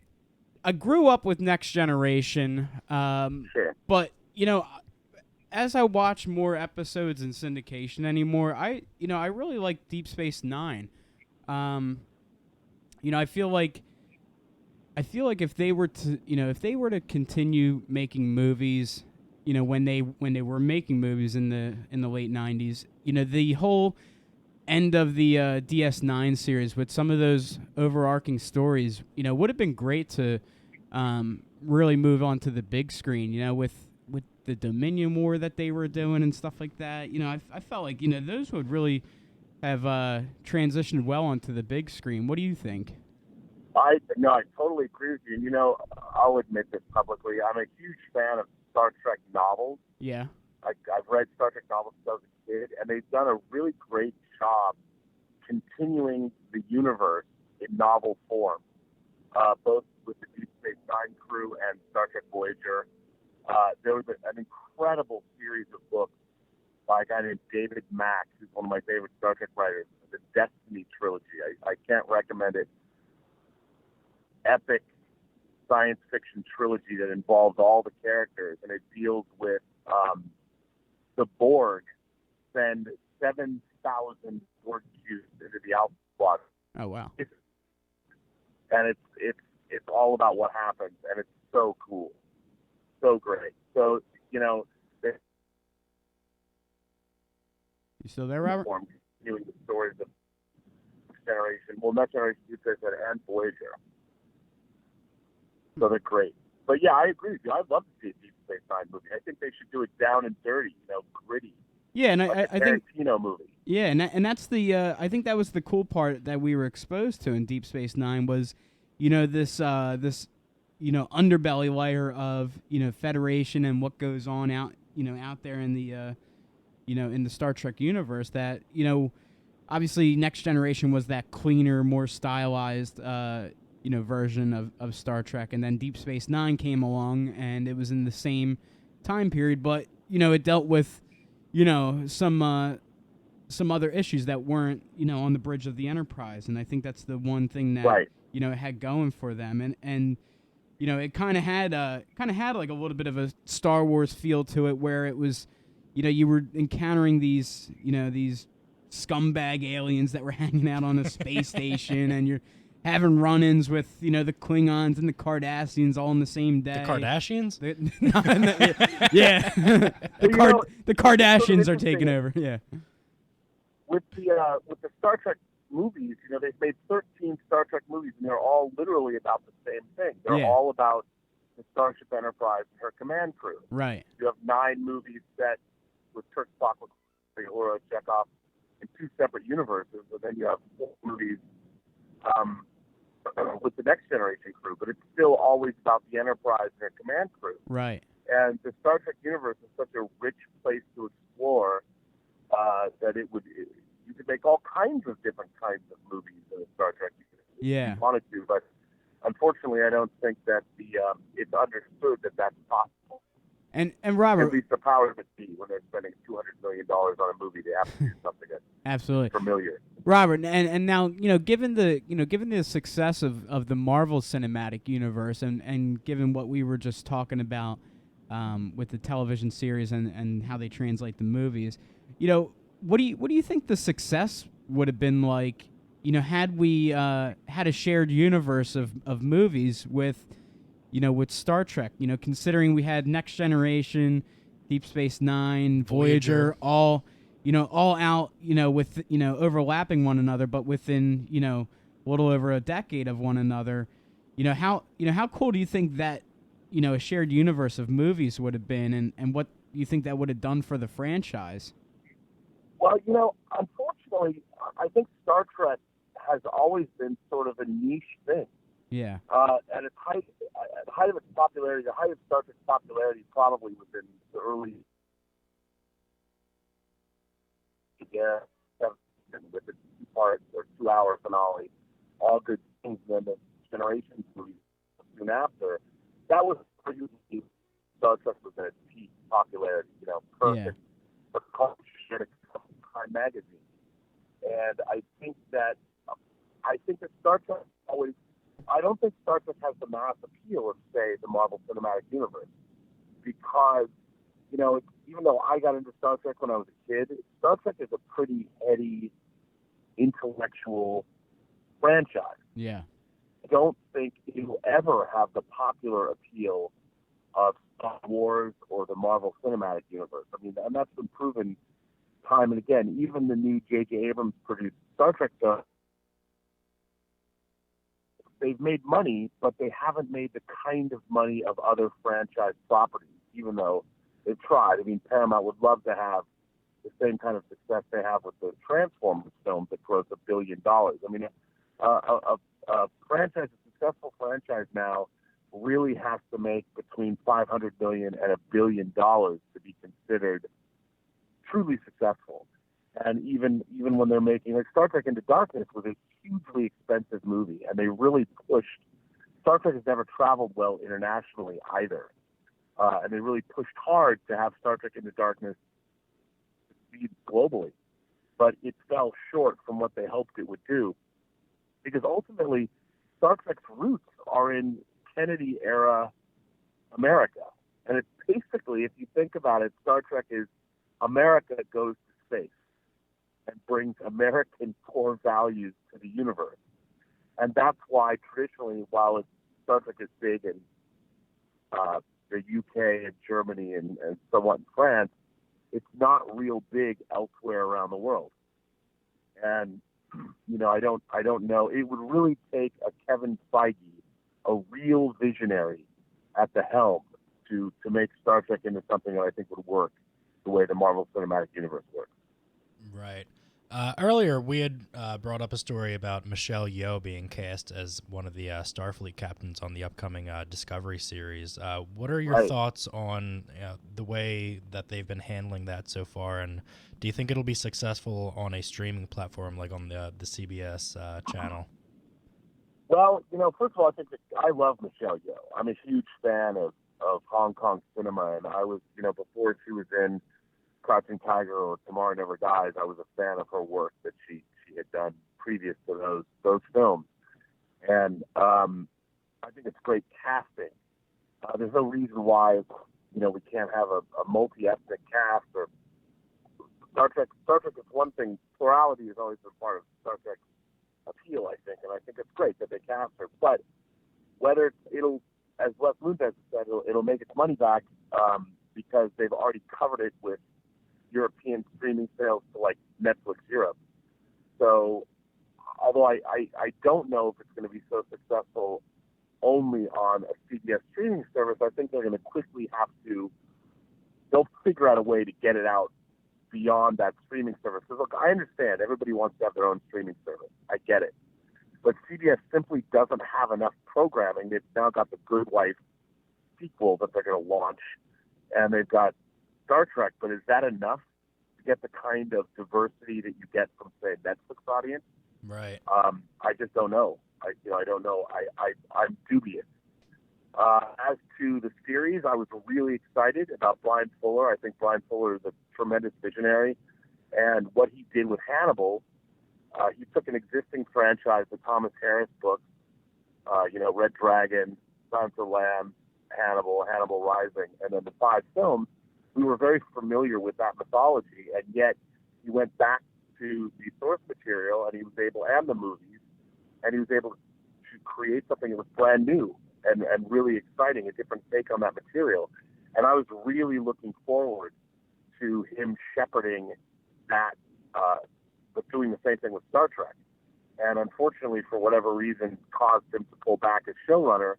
grew up with Next Generation. Sure. But, as I watch more episodes in syndication anymore, I really like Deep Space Nine. I feel like if they were to continue making movies, when they were making movies in the late 90s, the whole end of the DS9 series with some of those overarching stories, would have been great to really move on to the big screen, with the Dominion War that they were doing and stuff like that. I felt like, those would really have transitioned well onto the big screen. What do you think? I totally agree with you. I'll admit this publicly. I'm a huge fan of Star Trek novels. Yeah. I've read Star Trek novels since I was a kid, and they've done a really great job continuing the universe in novel form, both with the Deep Space Nine crew and Star Trek Voyager. There was an incredible series of books by a guy named David Mack, who's one of my favorite Star Trek writers, the Destiny trilogy. I can't recommend it. Epic science fiction trilogy that involves all the characters, and it deals with the Borg send 7,000 Borg cubes into the Alpha Squadron. Oh wow! And it's all about what happens, and it's so cool, so great. So you still there, Robert? Continuing the stories of Next Generation, Next Generation, and Voyager. So they're great. But yeah, I agree with you. I'd love to see a Deep Space Nine movie. I think they should do it down and dirty, gritty. Yeah, and like I think Tarantino movie. Yeah, and that's the I think that was the cool part that we were exposed to in Deep Space Nine was, this underbelly layer of Federation and what goes on out there in the in the Star Trek universe that obviously Next Generation was that cleaner, more stylized version of Star Trek, and then Deep Space Nine came along, and it was in the same time period, but it dealt with some other issues that weren't on the bridge of the Enterprise, and I think that's the one thing that it had going for them, and it kind of had like a little bit of a Star Wars feel to it, where it was you were encountering these scumbag aliens that were hanging out on a space station, and you're having run-ins with the Klingons and the Cardassians all in the same day. The Kardashians? Yeah, the Kardashians are taking over. Yeah. With the Star Trek movies, they've made 13 Star Trek movies, and they're all literally about the same thing. They're all about the Starship Enterprise and her command crew. Right. You have 9 movies set with Kirk, Spock, Uhura, Chekhov in 2 separate universes, and then you have 4 movies with the Next Generation crew, but it's still always about the Enterprise and her command crew. Right. And the Star Trek universe is such a rich place to explore that you could make all kinds of different kinds of movies in a Star Trek universe if you wanted to, but unfortunately, I don't think that it's understood that that's possible. And Robert, at least the powers that be, when they're spending $200 million on a movie, they have to do something that's absolutely familiar. Robert, and now given the success of the Marvel Cinematic Universe, and given what we were just talking about with the television series and how they translate the movies, what do you think the success would have been like? Had we had a shared universe of movies with Star Trek, considering we had Next Generation, Deep Space Nine, Voyager, all out, with, overlapping one another, but within, a little over a decade of one another, how cool do you think that, a shared universe of movies would have been, and what do you think that would have done for the franchise? Well, unfortunately, I think Star Trek has always been sort of a niche thing. Yeah. At the height of its popularity, the height of Star Trek's popularity probably was in the early with the 2-part or 2-hour finale, all good things, and then the Generations movie soon after. That was pretty Star Trek was at its peak popularity, perfect for culture Time magazine. And I think that Star Trek always. I don't think Star Trek has the mass appeal of, say, the Marvel Cinematic Universe, because even though I got into Star Trek when I was a kid, Star Trek is a pretty heady, intellectual franchise. Yeah. I don't think it will ever have the popular appeal of Star Wars or the Marvel Cinematic Universe. I mean, and that's been proven time and again. Even the new J.J. Abrams produced Star Trek stuff, they've made money, but they haven't made the kind of money of other franchise properties, even though they've tried. I mean, Paramount would love to have the same kind of success they have with the Transformers films that gross $1 billion. I mean, a franchise, a successful franchise now, really has to make between $500 million and $1 billion to be considered truly successful. And even when they're making, like, Star Trek Into Darkness was a hugely expensive movie, and they really pushed. Star Trek has never traveled well internationally either, and they really pushed hard to have Star Trek Into Darkness succeed globally, but it fell short from what they hoped it would do, because ultimately Star Trek's roots are in Kennedy-era America, and it's basically, if you think about it, Star Trek is America goes to space and brings American core values to the universe. And that's why traditionally, while Star Trek is big in the UK and Germany and somewhat in France, it's not real big elsewhere around the world. And, I don't know. It would really take a Kevin Feige, a real visionary at the helm to make Star Trek into something that I think would work the way the Marvel Cinematic Universe works. Right. Earlier, we had brought up a story about Michelle Yeoh being cast as one of the Starfleet captains on the upcoming Discovery series. What are your thoughts on the way that they've been handling that so far, and do you think it'll be successful on a streaming platform like on the CBS channel? Well, first of all, I love Michelle Yeoh. I'm a huge fan of Hong Kong cinema, and I was, before she was in Crouching Tiger or Tomorrow Never Dies, I was a fan of her work that she had done previous to those films. And I think it's great casting. There's no reason why, we can't have a multi-ethnic cast or Star Trek is one thing. Plurality has always been part of Star Trek's appeal, I think, and I think it's great that they cast her. But whether it'll, as Wes Moonves said, it'll make its money back because they've already covered it with European streaming sales to like Netflix Europe. So, although I don't know if it's going to be so successful only on a CBS streaming service, I think they're going to quickly have to. They'll figure out a way to get it out beyond that streaming service. Because look, I understand everybody wants to have their own streaming service. I get it. But CBS simply doesn't have enough programming. They've now got the Good Wife sequel that they're going to launch, and they've got Star Trek. But is that enough to get the kind of diversity that you get from, say, Netflix audience? Right. I just don't know. I don't know. I'm dubious. As to the series, I was really excited about Brian Fuller. I think Brian Fuller is a tremendous visionary, and what he did with Hannibal, he took an existing franchise, the Thomas Harris books, Red Dragon, Silence of the Lambs, Hannibal, Hannibal Rising, and then the 5 films. We were very familiar with that mythology, and yet he went back to the source material, and he was able, and the movies, and he was able to create something that was brand new and really exciting, a different take on that material. And I was really looking forward to him shepherding that, but doing the same thing with Star Trek. And unfortunately, for whatever reason, caused him to pull back as showrunner.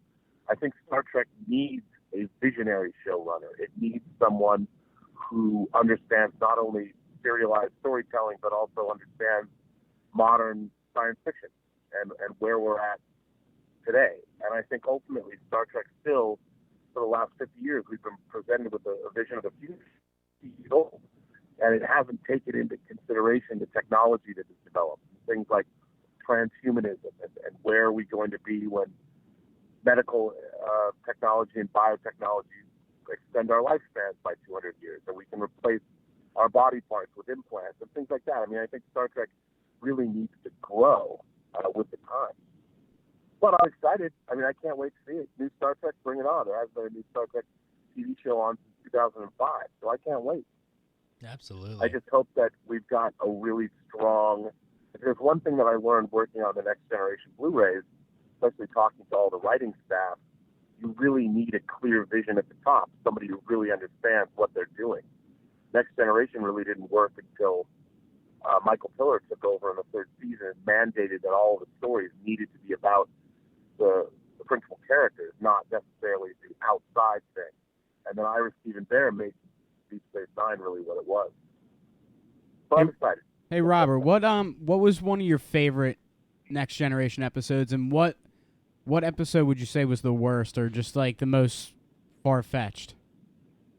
I think Star Trek needs a visionary showrunner. It needs someone who understands not only serialized storytelling, but also understands modern science fiction and where we're at today. And I think ultimately Star Trek still, for the last 50 years, we've been presented with a vision of the future, and it hasn't taken into consideration the technology that is developed, things like transhumanism and where are we going to be when medical technology and biotechnology extend our lifespans by 200 years, and we can replace our body parts with implants and things like that. I mean, I think Star Trek really needs to grow with the times. But I'm excited. I mean, I can't wait to see it. New Star Trek, bring it on. There has been a new Star Trek TV show on since 2005, so I can't wait. Absolutely. I just hope that we've got a really strong. If there's one thing that I learned working on the Next Generation Blu-rays, especially talking to all the writing staff, you really need a clear vision at the top, somebody who really understands what they're doing. Next Generation really didn't work until Michael Piller took over in the 3rd season and mandated that all of the stories needed to be about the principal characters, not necessarily the outside thing. And then Ira Steven Behr made Deep Space Nine really what it was. So I'm excited. Hey Robert, what was one of your favorite Next Generation episodes, and what episode would you say was the worst, or just like the most far-fetched?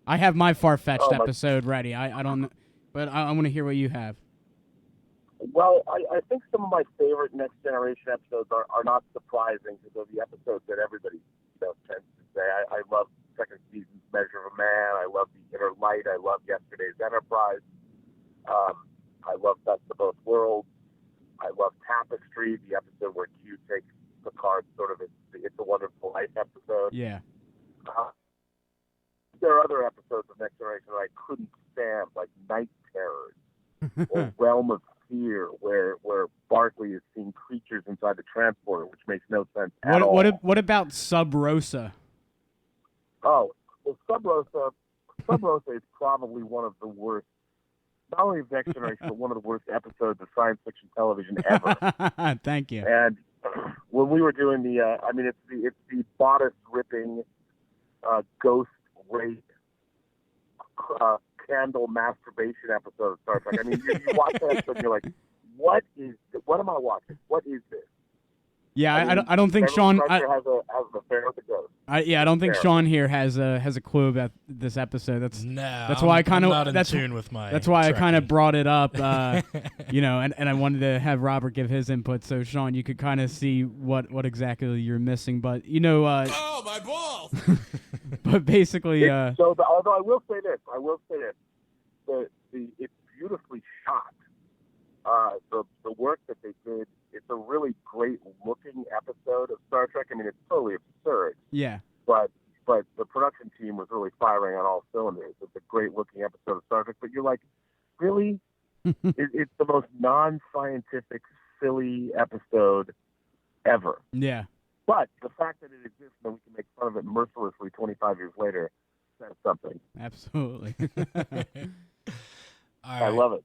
I have my far-fetched episode ready. I don't, but I want to hear what you have. Well, I think some of my favorite Next Generation episodes are not surprising because they're the episodes that everybody tends to say. I love second season's Measure of a Man. I love The Inner Light. I love Yesterday's Enterprise. I love Best of Both Worlds. I love Tapestry, the episode where Q takes Picard sort of It's a Wonderful Life episode. Yeah. There are other episodes of Next Generation that I couldn't stand, like Night Terrors or Realm of Fear, where Barclay is seeing creatures inside the transporter, which makes no sense at all. What about Sub Rosa? Oh, well, Sub Rosa is probably one of the worst, not only of Next Generation, but one of the worst episodes of science fiction television ever. Thank you. And when we were doing it's the bodice ripping, ghost rape, candle masturbation episode of Star Trek. I mean, you watch that episode and you're like, what am I watching? What is this? Yeah, I don't think Sean has an affair with the ghost. I don't think Sean here has a clue about this episode. That's why I kind of not in tune with my. That's why tracking. I kind of brought it up, and I wanted to have Robert give his input, so Sean, you could kind of see what exactly you're missing. But oh my balls! But basically, although I will say this, it's beautifully shot. The work that they did, it's a really great looking episode of Star Trek. I mean, it's totally absurd. Yeah. But the production team was really firing on all cylinders. It's a great looking episode of Star Trek. But you're like, really? It's the most non-scientific, silly episode ever. Yeah. But the fact that it exists and we can make fun of it mercilessly 25 years later says something. Absolutely. I love it.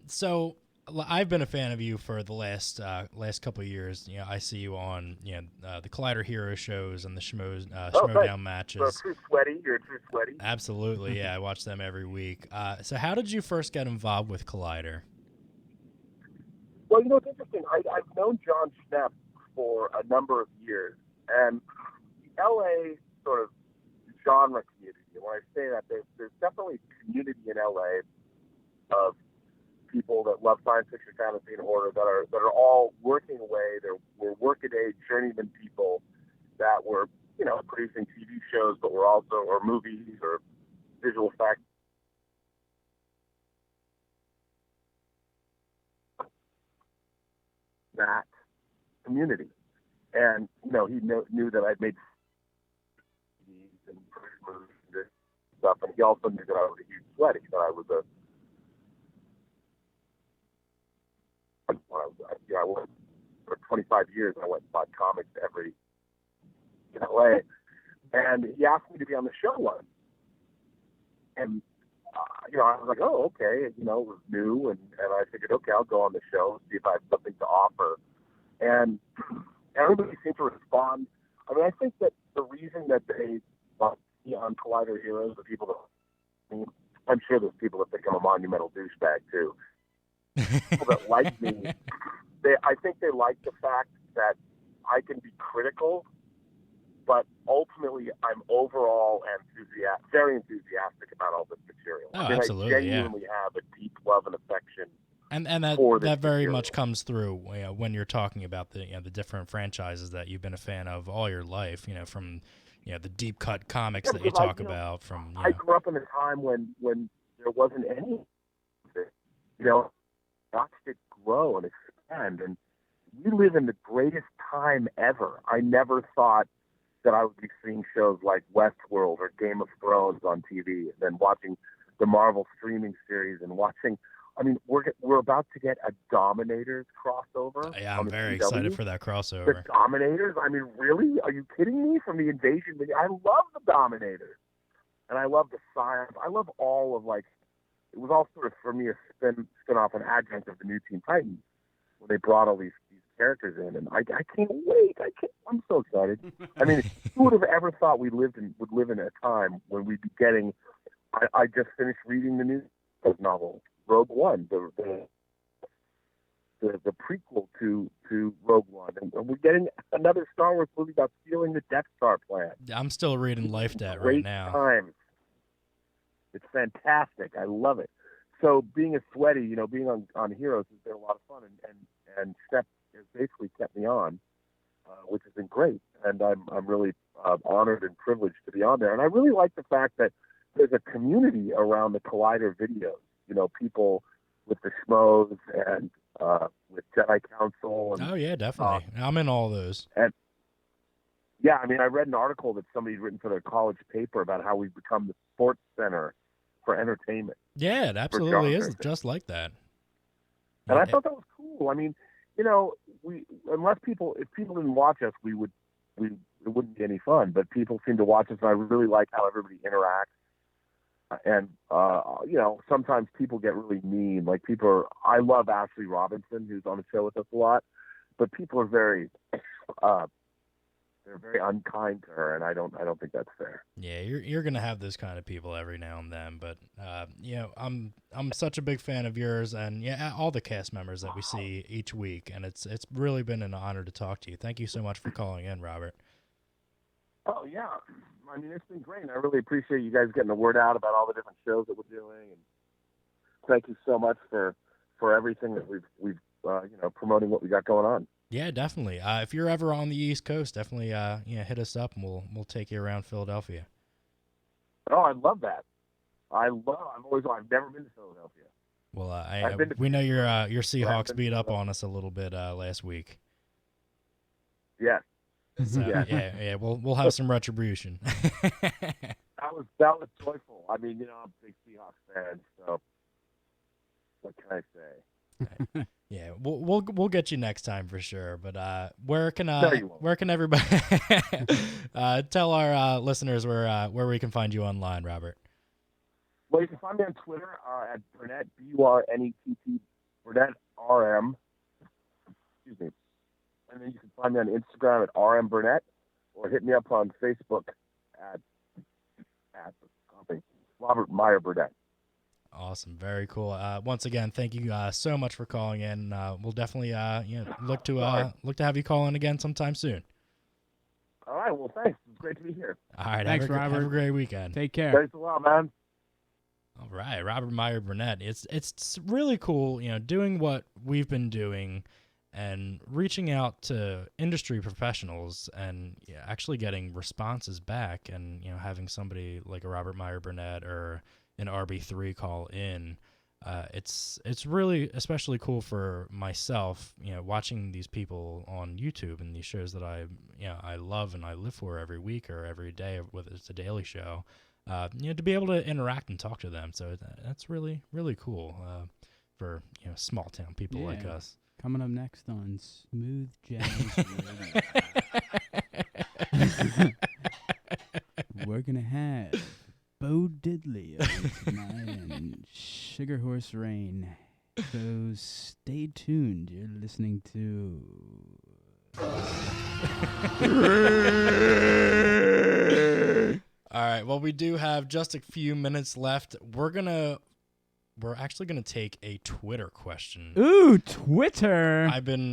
So I've been a fan of you for the last couple of years. You know, I see you on the Collider Hero shows and the Schmodown matches. You're a true sweaty. Absolutely, yeah. I watch them every week. So how did you first get involved with Collider? Well, it's interesting. I've known John Schnepp for a number of years, and the LA sort of genre community. And when I say that, there's definitely a community in LA of people that love science fiction, fantasy, and horror that are all working away. We're workaday journeyman people that were producing TV shows, but we're also or movies or visual effects. That community, and he knew that I'd made CDs and movies and stuff, and he also knew that I was a huge sweaty. That I was I went for 25 years. I went and bought comics every in LA, and he asked me to be on the show once, and I was like, oh, okay. It was new, and I figured, okay, I'll go on the show, see if I have something to offer. And everybody seemed to respond. I mean, I think that the reason that they want me on Collider Heroes, the people that, I'm sure there's people that think I'm a monumental douchebag, too. People that like me, I think they like the fact that I can be critical, but ultimately I'm overall very enthusiastic about all this material. Oh, I mean, absolutely, I genuinely have a deep love and affection. And that very much comes through when you're talking about the different franchises that you've been a fan of all your life. From the deep cut comics that you talk about. I grew up in a time when there wasn't any of it. Watched it grow and expand, and we live in the greatest time ever. I never thought that I would be seeing shows like Westworld or Game of Thrones on TV, and then watching the Marvel streaming series and watching. I mean, we're about to get a Dominators crossover. Yeah, I'm very excited for that crossover. The Dominators? I mean, really? Are you kidding me? From the Invasion? I love the Dominators, and I love the science. I love all of it was all sort of for me a spin off, an adjunct of the new Teen Titans when they brought all these characters in, and I can't wait. I'm so excited. I mean, who would have ever thought would live in a time when we'd be getting? I just finished reading the new novel, Rogue One, the prequel to Rogue One, and we're getting another Star Wars movie about stealing the Death Star plan. I'm still reading Life Debt right now. Great times. It's fantastic. I love it. So being a sweaty, being on Heroes has been a lot of fun, and Steph has basically kept me on, which has been great. And I'm really honored and privileged to be on there. And I really like the fact that there's a community around the Collider videos. People with the Schmoes and with Jedi Council. And, oh yeah, definitely. I'm in all those. And yeah, I mean, I read an article that somebody's written for their college paper about how we've become the sports center for entertainment. Yeah, it absolutely is just like that. And I thought that was cool. I mean, if people didn't watch us, it wouldn't be any fun. But people seem to watch us, and I really like how everybody interacts. And sometimes people get really mean. Like I love Ashley Robinson, who's on the show with us a lot, but people are very they're very unkind to her, and I don't think that's fair. Yeah, you're gonna have those kind of people every now and then, but I'm such a big fan of yours, and all the cast members that we see each week, and it's really been an honor to talk to you. Thank you so much for calling in, Robert. Oh yeah, I mean, it's been great, and I really appreciate you guys getting the word out about all the different shows that we're doing, and thank you so much for everything that we've promoting what we got going on. Yeah, definitely. If you're ever on the East Coast, definitely hit us up, and we'll take you around Philadelphia. Oh, I love that. I've never been to Philadelphia. Well, we know your Seahawks beat up on us a little bit last week. Yes. So, yeah. We'll have some retribution. That was joyful. I mean, I'm a big Seahawks fan, so What can I say? Yeah, we'll get you next time for sure. But where can you won't. where can everybody tell our listeners where we can find you online, Robert? Well, you can find me on Twitter at Burnett, B-U-R-N-E-T-T, Burnett RM. Excuse me. And then you can find me on Instagram at RM Burnett, or hit me up on Facebook at Robert Meyer Burnett. Awesome, very cool. Once again, thank you so much for calling in. We'll definitely look to have you call in again sometime soon. All right, well, thanks. It's great to be here. All right, Thanks, have Robert. a great weekend. Take care. Thanks a lot, man. All right, Robert Meyer Burnett. It's really cool, doing what we've been doing and reaching out to industry professionals and actually getting responses back, and having somebody like a Robert Meyer Burnett or an RB3 call in. It's really especially cool for myself, watching these people on YouTube and these shows that I love and I live for every week or every day, whether it's a daily show. To be able to interact and talk to them. So that's really, really cool for small town people like us. Coming up next on Smooth Jazz Radio. We're going to have Bo Diddley tonight and Sugar Horse Rain. So stay tuned. You're listening to... All right. Well, we do have just a few minutes left. We're actually gonna take a Twitter question. Ooh, Twitter.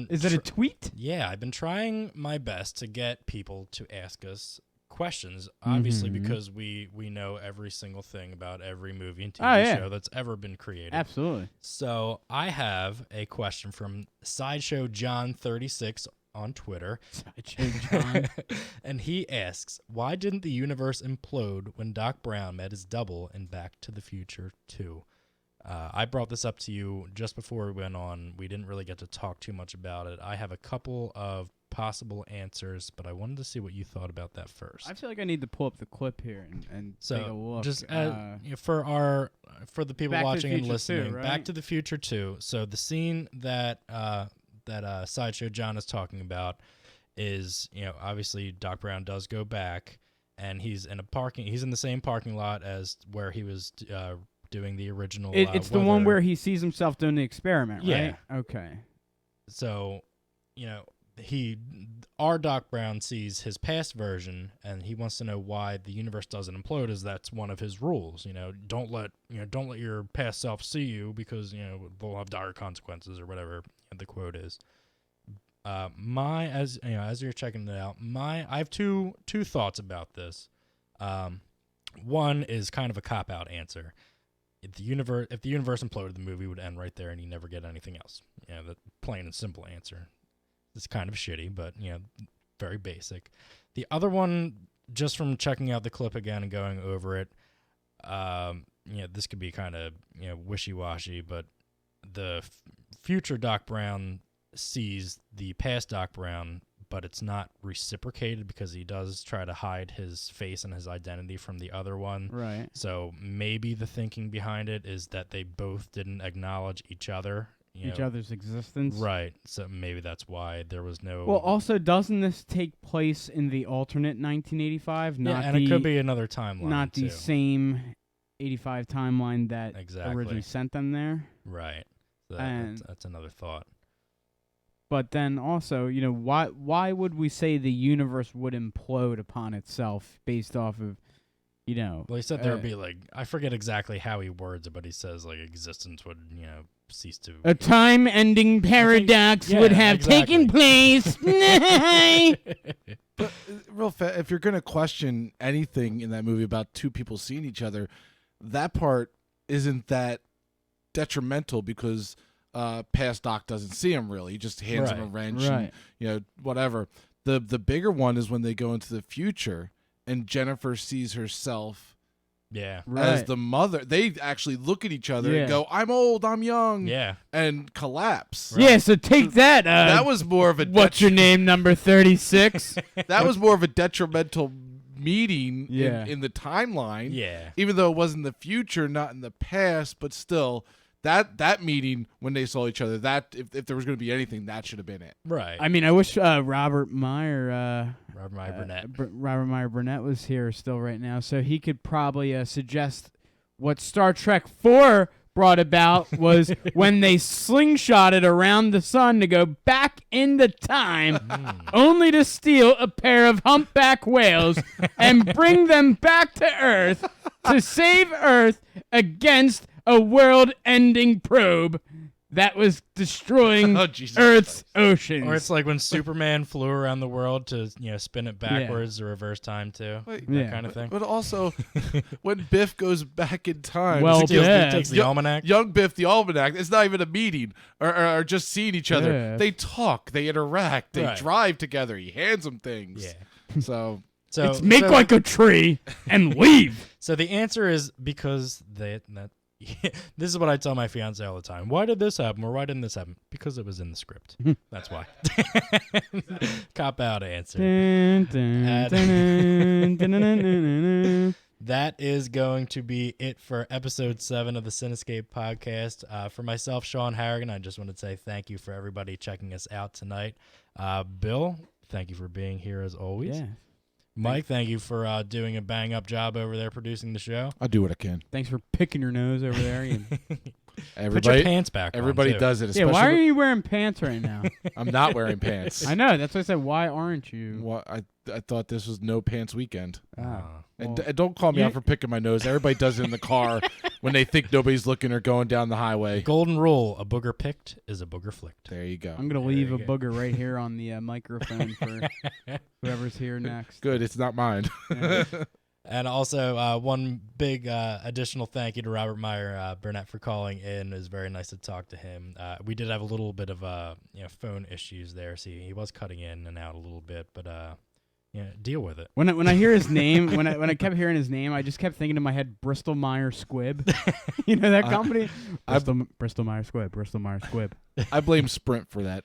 Is it a tweet? Yeah, I've been trying my best to get people to ask us questions. Obviously, because we know every single thing about every movie and TV show that's ever been created. Absolutely. So I have a question from Sideshow John 36 on Twitter. And he asks, why didn't the universe implode when Doc Brown met his double in Back to the Future 2? I brought this up to you just before we went on. We didn't really get to talk too much about it. I have a couple of possible answers, but I wanted to see what you thought about that first. I feel like I need to pull up the clip here and take a look. Just for the people watching and listening, 2, right? Back to the Future 2. So the scene that Sideshow John is talking about is, obviously Doc Brown does go back, and he's in the same parking lot as where he was doing the original. It's the one where he sees himself doing the experiment, right? Yeah. Okay. So, our Doc Brown sees his past version, and he wants to know why the universe doesn't implode, as that's one of his rules. Don't let your past self see you, because they'll have dire consequences, or whatever the quote is. As you're checking it out, I have two thoughts about this. One is kind of a cop-out answer. If the universe imploded, the movie would end right there, and you never get anything else. The plain and simple answer. It's kind of shitty, but very basic. The other one, just from checking out the clip again and going over it, this could be kind of wishy-washy, but the future Doc Brown sees the past Doc Brown, but it's not reciprocated because he does try to hide his face and his identity from the other one. Right. So maybe the thinking behind it is that they both didn't acknowledge each other. Each other's existence. Right. So maybe that's why there was no... Well, also, doesn't this take place in the alternate 1985? It could be another timeline, Not the too. same 85 timeline that Exactly. originally sent them there. Right. So that's another thought. But then also, why would we say the universe would implode upon itself based off of, Well, he said there would be, I forget exactly how he words it, but he says, existence would, cease to... A time-ending paradox would have taken place. But if you're going to question anything in that movie about two people seeing each other, that part isn't that detrimental because... past Doc doesn't see him really. He just hands him a wrench and whatever. The bigger one is when they go into the future and Jennifer sees herself as the mother. They actually look at each other and go, I'm old, I'm young, and collapse. Yeah, so take that. That was more of a what's your name, number 36? That was more of a detrimental meeting in the timeline. Yeah. Even though it was in the future, not in the past, but still that meeting when they saw each other, that if there was going to be anything, that should have been it. Right. I mean, I wish Robert Meyer Burnett. Robert Meyer Burnett was here still right now, so he could probably suggest what Star Trek 4 brought about was when they slingshotted around the sun to go back into time, only to steal a pair of humpback whales and bring them back to Earth to save Earth against a world-ending probe that was destroying Earth's oceans. Or it's like when Superman flew around the world to spin it backwards to reverse time too. That kind of thing. But also, when Biff goes back in time, Well, He takes the almanac. young Biff, the almanac, it's not even a meeting or just seeing each other. Yeah. They talk, they interact, they Right. drive together. He hands them things. Yeah. So So make like a tree and leave. So the answer is because this is what I tell my fiance all the time. Why did this happen, or why didn't this happen? Because it was in the script. That's why. Cop out answer. Dun, dun, dun, dun, dun, dun, dun, dun. That is going to be it for episode 7 of the Cinescape podcast. For myself, Sean Harrigan, I just want to say thank you for everybody checking us out tonight. Bill, thank you for being here as always. Yeah. Mike, thank you for doing a bang-up job over there producing the show. I do what I can. Thanks for picking your nose over there. Put your pants back on, Everybody too. does it. Yeah, why are especially- you wearing pants right now? I'm not wearing pants. I know. That's why I said, why aren't you? What I thought this was no pants weekend. Oh. And Well, don't call me you- out for picking my nose. Everybody does it in the car when they think nobody's looking or going down the highway. Golden rule, a booger picked is a booger flicked. There you go. I'm going to There leave you a go. booger right here on the microphone for whoever's here next. Good. It's not mine. Yeah. And also, one big additional thank you to Robert Meyer Burnett for calling in. It was very nice to talk to him. We did have a little bit of phone issues there, so he was cutting in and out a little bit, but deal with it. When I hear his name, when I kept hearing his name, I just kept thinking in my head, Bristol Myers Squibb. You know that company? Bristol Myers Squibb. Bristol Myers Squibb. I blame Sprint for that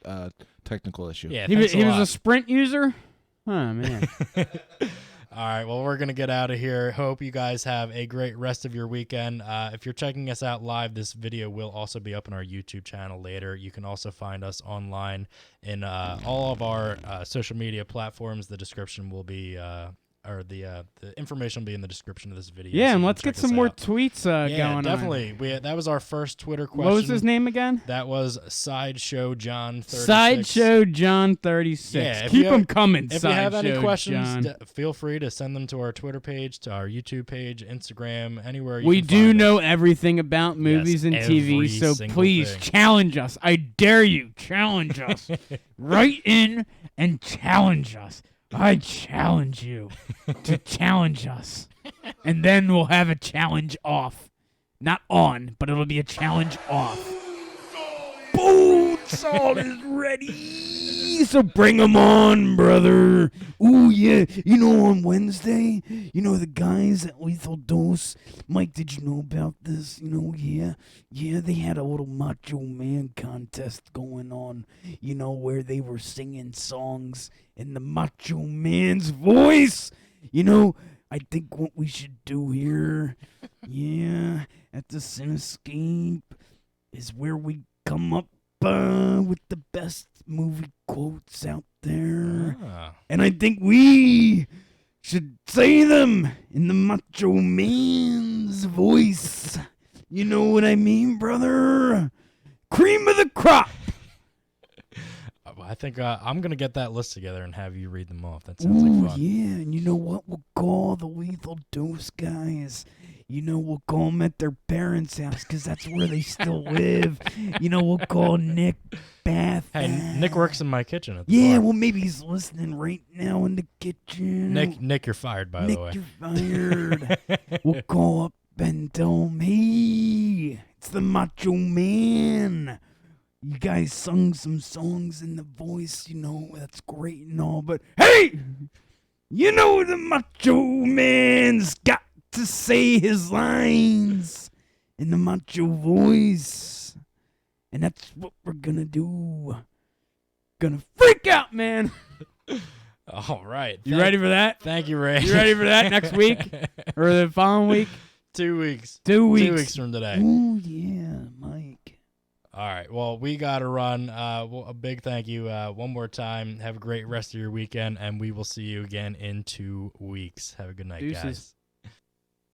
technical issue. Yeah, He was a Sprint user? Oh, man. All right, well, we're going to get out of here. Hope you guys have a great rest of your weekend. If you're checking us out live, this video will also be up on our YouTube channel later. You can also find us online in all of our social media platforms. The description will be, the information will be in the description of this video. Yeah, so and you let's can get check some us more out. tweets going on. Definitely. That was our first Twitter question. What was his name again? That was Sideshow John 36. Sideshow John 36. Yeah, Keep them coming, If you have any Sideshow questions, John. feel free to send them to our Twitter page, to our YouTube page, Instagram, anywhere you We can do find know us. everything about movies and TV, every so single please thing. challenge us. I dare you, challenge us. Write in and challenge us. I challenge you to challenge us. And then we'll have a challenge off. Not on, but it'll be a challenge off. Bone salt is ready. So bring 'em on, brother. Ooh, yeah. You know, on Wednesday, the guys at Lethal Dose, Mike, did you know about this? Yeah, they had a little Macho Man contest going on, where they were singing songs in the Macho Man's voice. I think what we should do here, at the Cinescape, is where we come up with the best movie quotes out there. And I think we should say them in the Macho Man's voice. You know what I mean, brother? Cream of the crop. I think I'm going to get that list together and have you read them off. That sounds like fun. Yeah, and you know what? We'll call the Lethal Dose guys. We'll call them at their parents' house because that's where they still live. We'll call Nick Bath. Hey, Nick works in my kitchen at the Yeah, bar. well, maybe he's listening right now in the kitchen. Nick, you're fired, by the way. Nick, you're fired. We'll call up and tell him, hey, it's the Macho Man. You guys sung some songs in the voice, that's great and all, but hey, the Macho Man's got to say his lines in the macho voice. And that's what we're gonna do. Gonna freak out, man. All right. You ready for that? Thank you, Ray. You ready for that next week? Or the following week? 2 weeks. 2 weeks. 2 weeks from today. Oh, yeah, Mike. All right. Well, we got to run. A big thank you one more time. Have a great rest of your weekend, and we will see you again in 2 weeks. Have a good night, Deuces. guys.